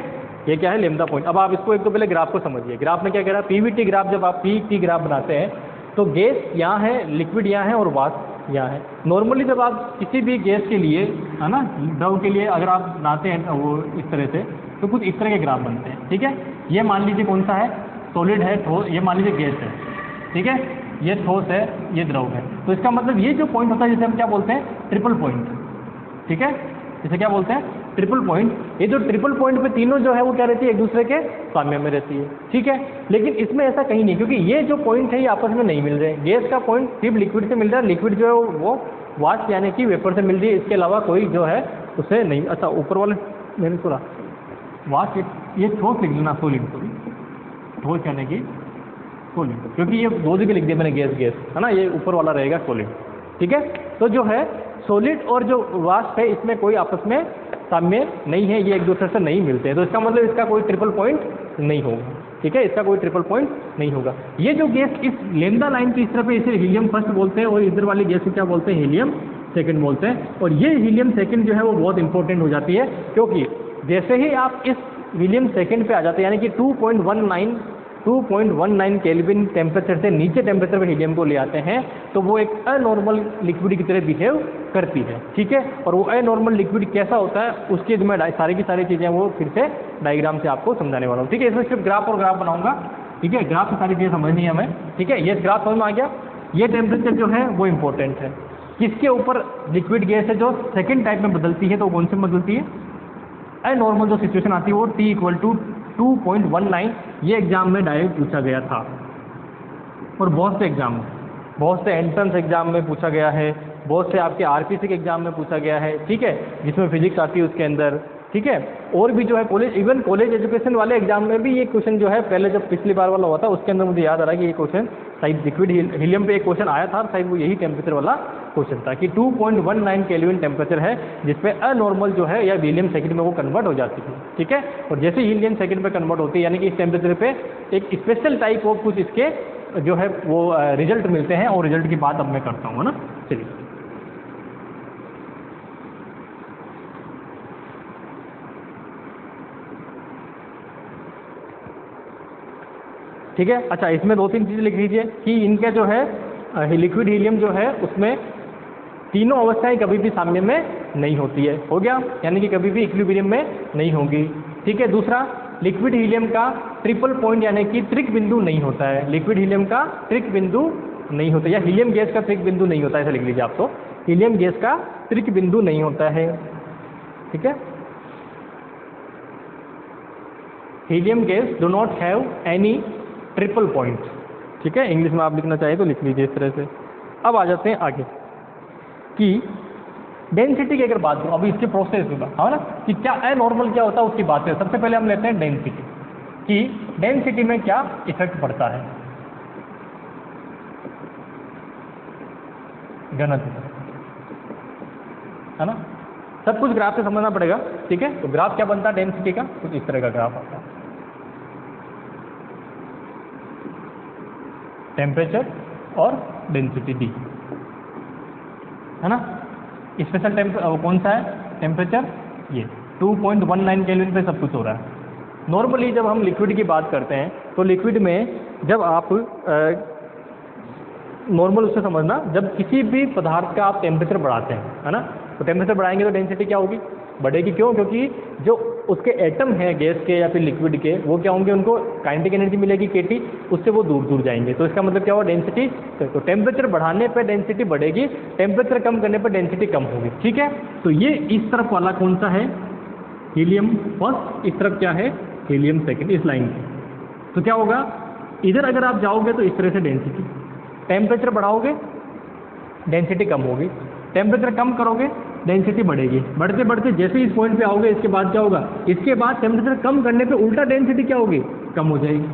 ये क्या है, लैम्डा पॉइंट। अब आप इसको एक तो पहले ग्राफ को समझिए। ग्राफ में क्या कह रहा है, PVT ग्राफ, जब आप PVT ग्राफ बनाते हैं तो गैस यहाँ है, लिक्विड यहाँ है और वाष्प यहाँ है। नॉर्मली जब आप किसी भी गैस के लिए, है ना, द्रव के लिए अगर आप बनाते हैं वो इस तरह से, तो कुछ इस तरह के ग्राफ बनते हैं। ठीक है, ये मान लीजिए कौन सा है, सॉलिड है, ठोस, ये मान लीजिए गैस है। ठीक है, ये ठोस है, ये द्रव है। तो इसका मतलब ये जो पॉइंट होता है जिसे हम क्या बोलते हैं, ट्रिपल पॉइंट। ठीक है, इसे क्या बोलते हैं, ट्रिपल पॉइंट। ये जो ट्रिपल पॉइंट पे तीनों जो है वो क्या रहती है, एक दूसरे के साम्य में रहती है। ठीक है, लेकिन इसमें ऐसा कहीं नहीं, क्योंकि ये जो पॉइंट है ये आपस में नहीं मिल रहे। गैस का पॉइंट सिर्फ लिक्विड से मिल रहा है, लिक्विड जो है वो वाष्प यानी कि वेपर से मिल रही है, इसके अलावा कोई जो है उसे नहीं। अच्छा, ऊपर वाले मैंने थोड़ा वाष्प, ये ठोस लिख लेना, सॉलिड, ठोस यानी कि सॉलिड, क्योंकि ये दो जगह लिख दिया मैंने, गैस है ना, ये ऊपर वाला रहेगा सॉलिड। ठीक है, तो जो है सॉलिड और जो वाष्प है इसमें कोई आपस में साम्य नहीं है, ये एक दूसरे से नहीं मिलते हैं, तो इसका मतलब इसका कोई ट्रिपल पॉइंट नहीं होगा। ठीक है, इसका कोई ट्रिपल पॉइंट नहीं होगा। ये जो गैस इस लैम्डा लाइन की इस तरफ है इसे हीलियम फर्स्ट बोलते हैं, और इधर वाली गैस को क्या बोलते हैं, हीलियम सेकंड बोलते हैं। और ये हीलियम सेकंड जो है वो बहुत इंपॉर्टेंट हो जाती है, क्योंकि जैसे ही आप इस हीलियम सेकंड पे आ जाते हैं, यानी कि 2.19 केल्विन टेम्परेचर से नीचे टेम्परेचर पे हीलियम को ले आते हैं, तो वो एक अनॉर्मल लिक्विड की तरह बिहेव करती है। ठीक है, और वो अनॉर्मल लिक्विड कैसा होता है उसकी मैं सारी की सारी चीज़ें वो फिर से डायग्राम से आपको समझाने वाला हूँ। ठीक है, इसमें सिर्फ ग्राफ और ग्राफ बनाऊंगा, ठीक है, ग्राफ की सारी चीज़ें समझनी है हमें, ठीक है। ये ग्राफ समझ में आ गया। ये टेम्परेचर जो है वो इम्पोर्टेंट है। किसके ऊपर लिक्विड गैस है जो सेकेंड टाइप में बदलती है, तो कौन से में बदलती है? नॉर्मल जो सिचुएशन आती है वो T = 2.19, ये एग्जाम में डायरेक्ट पूछा गया था और बहुत से एग्जाम में, बहुत से एंट्रेंस एग्जाम में पूछा गया है, बहुत से आपके आरपीसी के एग्जाम में पूछा गया है, ठीक है, जिसमें फिजिक्स आती है उसके अंदर, ठीक है। और भी जो है कॉलेज, इवन कॉलेज एजुकेशन वाले एग्जाम में भी ये क्वेश्चन जो है, पहले जब पिछली बार वाला हुआ था उसके अंदर मुझे याद आ रहा है कि ये क्वेश्चन शायद लिक्विड हीलियम पे एक क्वेश्चन आया था, शायद वो यही टेम्परेचर वाला क्वेश्चन था कि 2.19 केल्विन टेम्परेचर है जिसपे अनॉर्मल जो है या हीलियम सेकंड में वो कन्वर्ट हो जाती है, ठीक है। और जैसे हीलियम सेकंड में कन्वर्ट होती है, यानी कि इस टेम्परेचर पे एक स्पेशल टाइप ऑफ कुछ इसके जो है वो रिजल्ट मिलते हैं, और रिजल्ट की बात अब मैं करता हूँ, है ना। चलिए, ठीक है। अच्छा, इसमें 2-3 चीज़ें लिख लीजिए कि इनका जो है लिक्विड हीलियम जो है उसमें तीनों अवस्थाएं कभी भी साम्य में नहीं होती है, हो गया, यानी कि कभी भी इक्विलिब्रियम में नहीं होगी, ठीक है। दूसरा, लिक्विड हीलियम का ट्रिपल पॉइंट यानी कि त्रिक बिंदु नहीं होता है, लिक्विड हीलियम का त्रिक बिंदु नहीं होता, या हीलियम गैस का त्रिक बिंदु नहीं होता है, ऐसा लिख लीजिए आप। तो हीलियम गैस का त्रिक बिंदु नहीं होता है, ठीक है। Helium gas do not have any triple point, ठीक है। इंग्लिश में आप लिखना चाहें तो लिख लीजिए इस तरह से। अब आ जाते हैं आगे कि डेंसिटी की अगर बात करूँ, अभी इसके प्रोसेस में है ना कि क्या एनॉर्मल क्या होता है उसकी बात है। सबसे पहले हम लेते हैं डेंसिटी, कि डेंसिटी में क्या इफेक्ट पड़ता है, घनत्व, है ना। सब कुछ ग्राफ से समझना पड़ेगा, ठीक है। तो ग्राफ क्या बनता है डेंसिटी का, कुछ इस तरह का ग्राफ आता है, टेम्परेचर और डेंसिटी डी, है ना। स्पेशल कौन सा है टेम्परेचर, ये 2.19 केल्विन पे सब कुछ हो रहा है। नॉर्मली जब हम लिक्विड की बात करते हैं तो लिक्विड में जब आप नॉर्मल उससे समझना, जब किसी भी पदार्थ का आप टेम्परेचर बढ़ाते हैं, है ना, तो टेम्परेचर बढ़ाएंगे तो डेंसिटी क्या होगी, बढ़ेगी। क्यों? क्योंकि जो उसके एटम हैं गैस के या फिर लिक्विड के, वो क्या होंगे, उनको काइनेटिक एनर्जी मिलेगी kT, उससे वो दूर दूर जाएंगे। तो इसका मतलब क्या हुआ, डेंसिटी। तो टेम्परेचर बढ़ाने पर डेंसिटी बढ़ेगी, टेम्परेचर कम करने पर डेंसिटी कम होगी, ठीक है। तो ये इस तरफ वाला कौन सा है, हीलियम फर्स्ट, इस तरफ क्या है, हीलियम सेकेंड, इस लाइन पे। तो क्या होगा, इधर अगर आप जाओगे तो इस तरह से डेंसिटी, टेम्परेचर बढ़ाओगे डेंसिटी कम होगी, टेम्परेचर कम करोगे डेंसिटी बढ़ेगी। बढ़ते बढ़ते जैसे इस पॉइंट पे आओगे, इसके बाद क्या होगा, इसके बाद टेम्परेचर कम करने पे उल्टा डेंसिटी क्या होगी, कम हो जाएगी।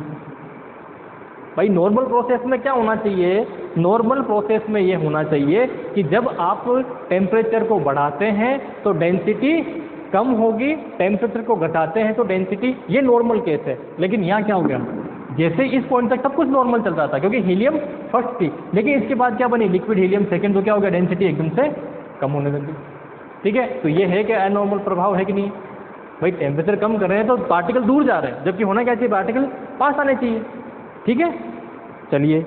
भाई नॉर्मल प्रोसेस में क्या होना चाहिए, नॉर्मल प्रोसेस में ये होना चाहिए कि जब आप टेम्परेचर को बढ़ाते हैं तो डेंसिटी कम होगी, टेम्परेचर को घटाते हैं तो डेंसिटी, ये नॉर्मल केस है। लेकिन यहाँ क्या हो गया, जैसे इस पॉइंट तक सब कुछ नॉर्मल चल रहा था क्योंकि हीलियम फर्स्ट थी, लेकिन इसके बाद क्या बनी, लिक्विड हीलियम सेकेंड, तो क्या हो गया, डेंसिटी एकदम से कम होने लगी, ठीक है। तो ये है कि अनॉर्मल प्रभाव है कि नहीं। भाई टेम्परेचर कम कर रहे हैं तो पार्टिकल दूर जा रहे हैं, जबकि होना क्या चाहिए, पार्टिकल पास आने चाहिए, ठीक है। चलिए,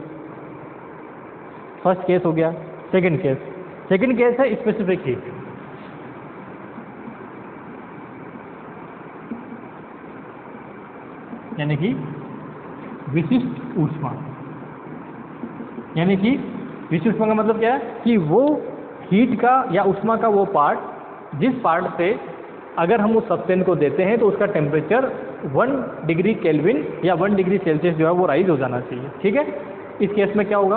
फर्स्ट केस हो गया। सेकंड केस है स्पेसिफिक हीट, यानी कि विशिष्ट ऊष्मा। यानी कि विशिष्ट ऊष्मा का मतलब क्या है कि वो हीट का या ऊष्मा का वो पार्ट, जिस पार्ट से अगर हम उस सब्सटेंस को देते हैं तो उसका टेम्परेचर 1 डिग्री केल्विन या 1 डिग्री सेल्सियस जो है वो राइज हो जाना चाहिए, ठीक है। इस केस में क्या होगा,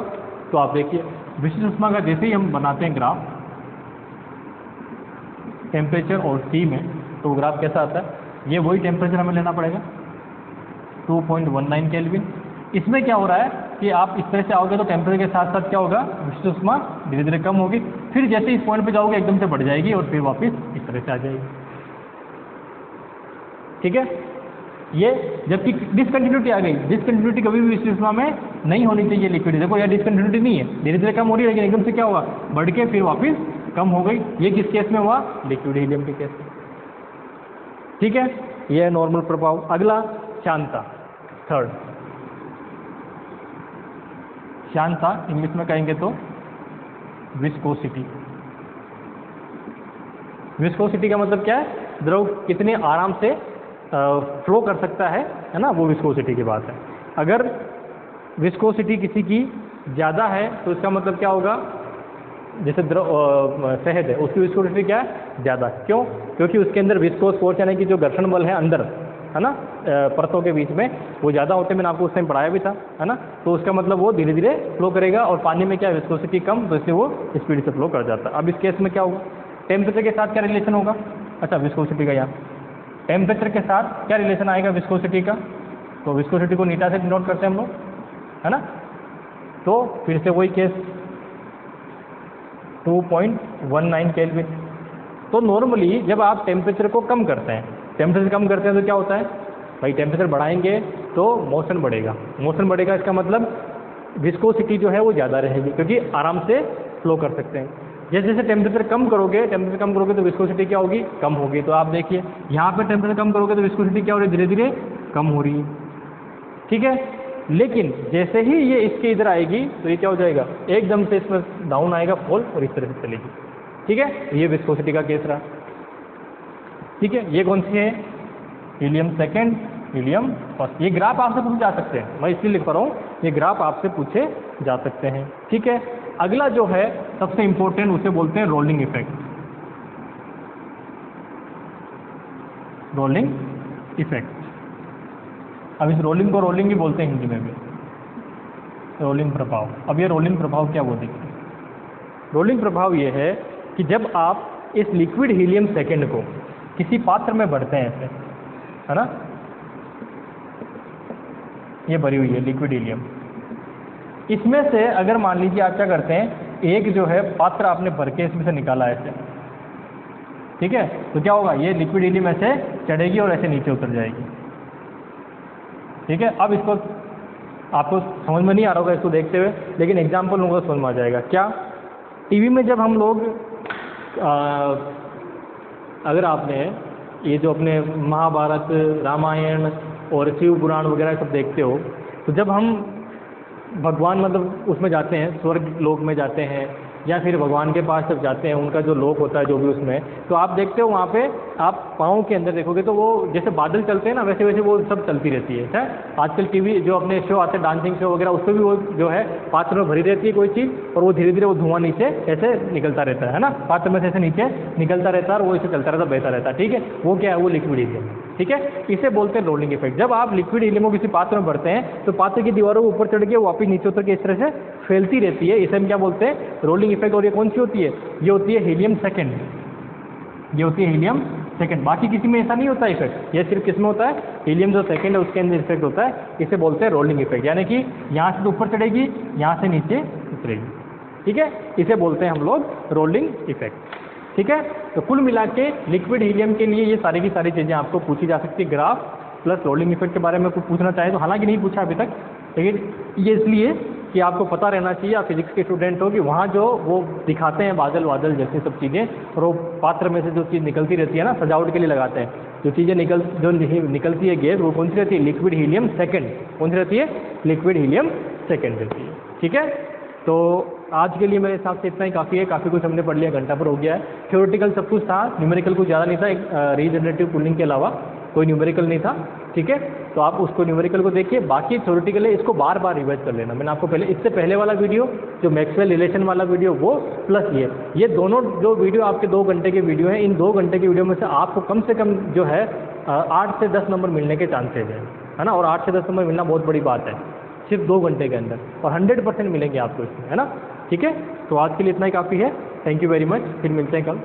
तो आप देखिए विशिष्ट ऊष्मा का जैसे ही हम बनाते हैं ग्राफ टेम्परेचर और टी में, तो ग्राफ कैसा आता है, ये वही टेम्परेचर हमें लेना पड़ेगा 2.19 केल्विन। इसमें क्या हो रहा है कि आप इस तरह से आओगे तो टेम्परेचर के साथ साथ क्या होगा, विशिष्ट ऊष्मा धीरे धीरे कम होगी, फिर जैसे इस पॉइंट पे जाओगे एकदम से बढ़ जाएगी और फिर वापस इस तरह से आ जाएगी, ठीक है। ये जबकि डिसकंटिन्यूटी आ गई, डिसकंटिन्यूटी कभी भी विशिष्ट ऊष्मा में नहीं होनी चाहिए लिक्विड, देखो यह डिसकंटिन्यूटी नहीं है, धीरे धीरे कम हो रही है, लेकिन एकदम से क्या हुआ, बढ़ के फिर वापस कम हो गई। ये किस केस में हुआ, लिक्विड हीलियम के केस में, ठीक है। यह है नॉर्मल प्रभाव। अगला शांता, थर्ड शांता, इंग्लिश में कहेंगे तो विस्कोसिटी। विस्कोसिटी का मतलब क्या है, द्रव कितने आराम से फ्लो कर सकता है ना, वो विस्कोसिटी की बात है। अगर विस्कोसिटी किसी की ज़्यादा है तो इसका मतलब क्या होगा, जैसे शहद है उसकी विस्कोसिटी क्या है, ज़्यादा। क्यों? क्योंकि उसके अंदर विस्कोस फोर्स यानी कि जो घर्षण बल है अंदर, है ना, परतों के बीच में, वो ज़्यादा होते हैं। मैंने आपको उस टाइम पढ़ाया भी था, है ना। तो उसका मतलब वो धीरे धीरे फ्लो करेगा, और पानी में क्या है, विस्कोसिटी कम, तो इसलिए वो स्पीड से फ्लो कर जाता है। अब इस केस में क्या होगा, टेम्परेचर के साथ क्या रिलेशन होगा, अच्छा विस्कोसिटी का, यहाँ टेम्परेचर के साथ क्या रिलेशन आएगा विस्कोसिटी का, तो विस्कोसिटी को नीटा से डिनोट करते हैं हम लोग, है ना। तो फिर से वही केस 2.19 केल्विन। तो नॉर्मली जब आप टेम्परेचर को कम करते हैं, टेम्परेचर कम करते हैं तो क्या होता है भाई, टेम्परेचर बढ़ाएंगे तो मोशन बढ़ेगा, मोशन बढ़ेगा, इसका मतलब विस्कोसिटी जो है वो ज़्यादा रहेगी, क्योंकि आराम से फ्लो कर सकते हैं। जैसे जैसे टेम्परेचर कम करोगे तो विस्कोसिटी क्या होगी, कम होगी। तो आप देखिए यहाँ पे टेम्परेचर कम करोगे तो विस्कोसिटी क्या हो रही है, धीरे धीरे कम हो रही है, ठीक है। लेकिन जैसे ही ये इसके इधर आएगी तो ये क्या हो जाएगा, एकदम से इसमें डाउन आएगा, फॉल, और इस तरह से चलेगी, ठीक है। ये विस्कोसिटी का केस रहा, ठीक है। ये कौन सी है, हीलियम सेकेंड, हीलियम फर्स्ट। ये ग्राफ आपसे पूछे जा सकते हैं, मैं इसलिए लिख पा रहा हूँ, ये ग्राफ आपसे पूछे जा सकते हैं, ठीक है। अगला जो है सबसे इंपॉर्टेंट, उसे बोलते हैं रोलिंग इफेक्ट। रोलिंग इफेक्ट, अब इस रोलिंग को रोलिंग ही बोलते हैं हिंदी में भी, रोलिंग प्रभाव। अब ये रोलिंग प्रभाव क्या, वो देखिए। रोलिंग प्रभाव ये है कि जब आप इस लिक्विड हीलियम सेकेंड को किसी पात्र में भरते हैं ऐसे, है ना, ये भरी हुई है लिक्विड हीलियम, इसमें से अगर मान लीजिए आप क्या करते हैं, एक जो है पात्र आपने भर के इसमें से निकाला ऐसे, ठीक है, तो क्या होगा, ये लिक्विड हीलियम ऐसे चढ़ेगी और ऐसे नीचे उतर जाएगी, ठीक है। अब इसको आपको समझ में नहीं आ रहा होगा इसको देखते हुए, लेकिन एग्जाम्पल लूँगा समझ में आ जाएगा। क्या, टीवी में जब हम लोग अगर आपने ये जो अपने महाभारत, रामायण और शिव पुराण वगैरह सब देखते हो, तो जब हम भगवान मतलब उसमें जाते हैं, स्वर्ग लोक में जाते हैं, या फिर भगवान के पास जब जाते हैं, उनका जो लोक होता है जो भी उसमें, तो आप देखते हो वहाँ पे आप पाँव के अंदर देखोगे तो वो जैसे बादल चलते हैं ना, वैसे वैसे वो सब चलती रहती है। आजकल टीवी जो अपने शो आते हैं, डांसिंग शो वगैरह, उसमें भी वो जो है पात्र में भरी रहती है कोई चीज़, और वो धीरे धीरे वो धुआं नीचे ऐसे निकलता रहता है ना, पात्र में से ऐसे नीचे निकलता रहता है, और वो ऐसे चलता रहता, बहता रहता है, ठीक है। वो क्या है, वो लिक्विड हीलियम, ठीक है। इसे बोलते हैं रोलिंग इफेक्ट। जब आप लिक्विड हीलियम को किसी पात्र में भरते हैं तो पात्र की दीवारों को ऊपर चढ़ के वापस नीचे उतर के इस तरह से फैलती रहती है, इसे हम क्या बोलते हैं, रोलिंग इफेक्ट। और ये कौन सी होती है, ये होती है हीलियम सेकेंड, ये होती है हीलियम सेकेंड। बाकी किसी में ऐसा नहीं होता इफेक्ट, ये सिर्फ किसमें होता है, हीलियम जो सेकेंड है उसके अंदर इफेक्ट होता है। इसे बोलते हैं रोलिंग इफेक्ट, यानी कि यहाँ से तो ऊपर चढ़ेगी, यहाँ से नीचे उतरेगी, ठीक है। इसे बोलते हैं हम लोग रोलिंग इफेक्ट, ठीक है। तो कुल मिला के लिक्विड हीलियम के लिए ये सारी की सारी चीज़ें आपको पूछी जा सकती है, ग्राफ प्लस रोलिंग इफेक्ट के बारे में कुछ पूछना चाहे तो, हालांकि नहीं पूछा अभी तक, लेकिन ये इसलिए कि आपको पता रहना चाहिए, आप फिजिक्स के स्टूडेंट हो, कि वहाँ जो वो दिखाते हैं बादल वादल जैसे सब चीज़ें, और वो पात्र में से जो चीज़ निकलती रहती है ना, सजावट के लिए लगाते हैं, जो चीज़ें निकलती है गैस, वो कौन सी रहती है, लिक्विड हीलियम सेकेंड। कौन सी रहती है, लिक्विड हीलियम सेकेंड रहती है, ठीक है। तो आज के लिए मेरे हिसाब से इतना ही काफ़ी है, काफ़ी कुछ हमने पढ़ लिया, घंटा पर हो गया है। थ्योरेटिकल सब कुछ था, न्यूमेरिकल कुछ ज़्यादा नहीं था, रीजनरेटिव कूलिंग के अलावा कोई न्यूमेरिकल नहीं था, ठीक है। तो आप उसको न्यूमेरिकल को देखिए, बाकी थ्योरेटिकल है, इसको बार बार रिवाइज कर लेना। मैंने आपको पहले, इससे पहले वाला वीडियो जो मैक्सवेल रिलेशन वाला वीडियो, वो प्लस ये दोनों जो वीडियो आपके 2 घंटे के वीडियो हैं, इन 2 घंटे के वीडियो में से आपको कम से कम जो है 8 से 10 नंबर मिलने के चांसेज हैं, है ना। और 8 से 10 नंबर मिलना बहुत बड़ी बात है सिर्फ 2 घंटे के अंदर, और 100% मिलेंगे आपको इसमें, है ना, ठीक है। तो आज के लिए इतना ही काफ़ी है, थैंक यू वेरी मच, फिर मिलते हैं कल।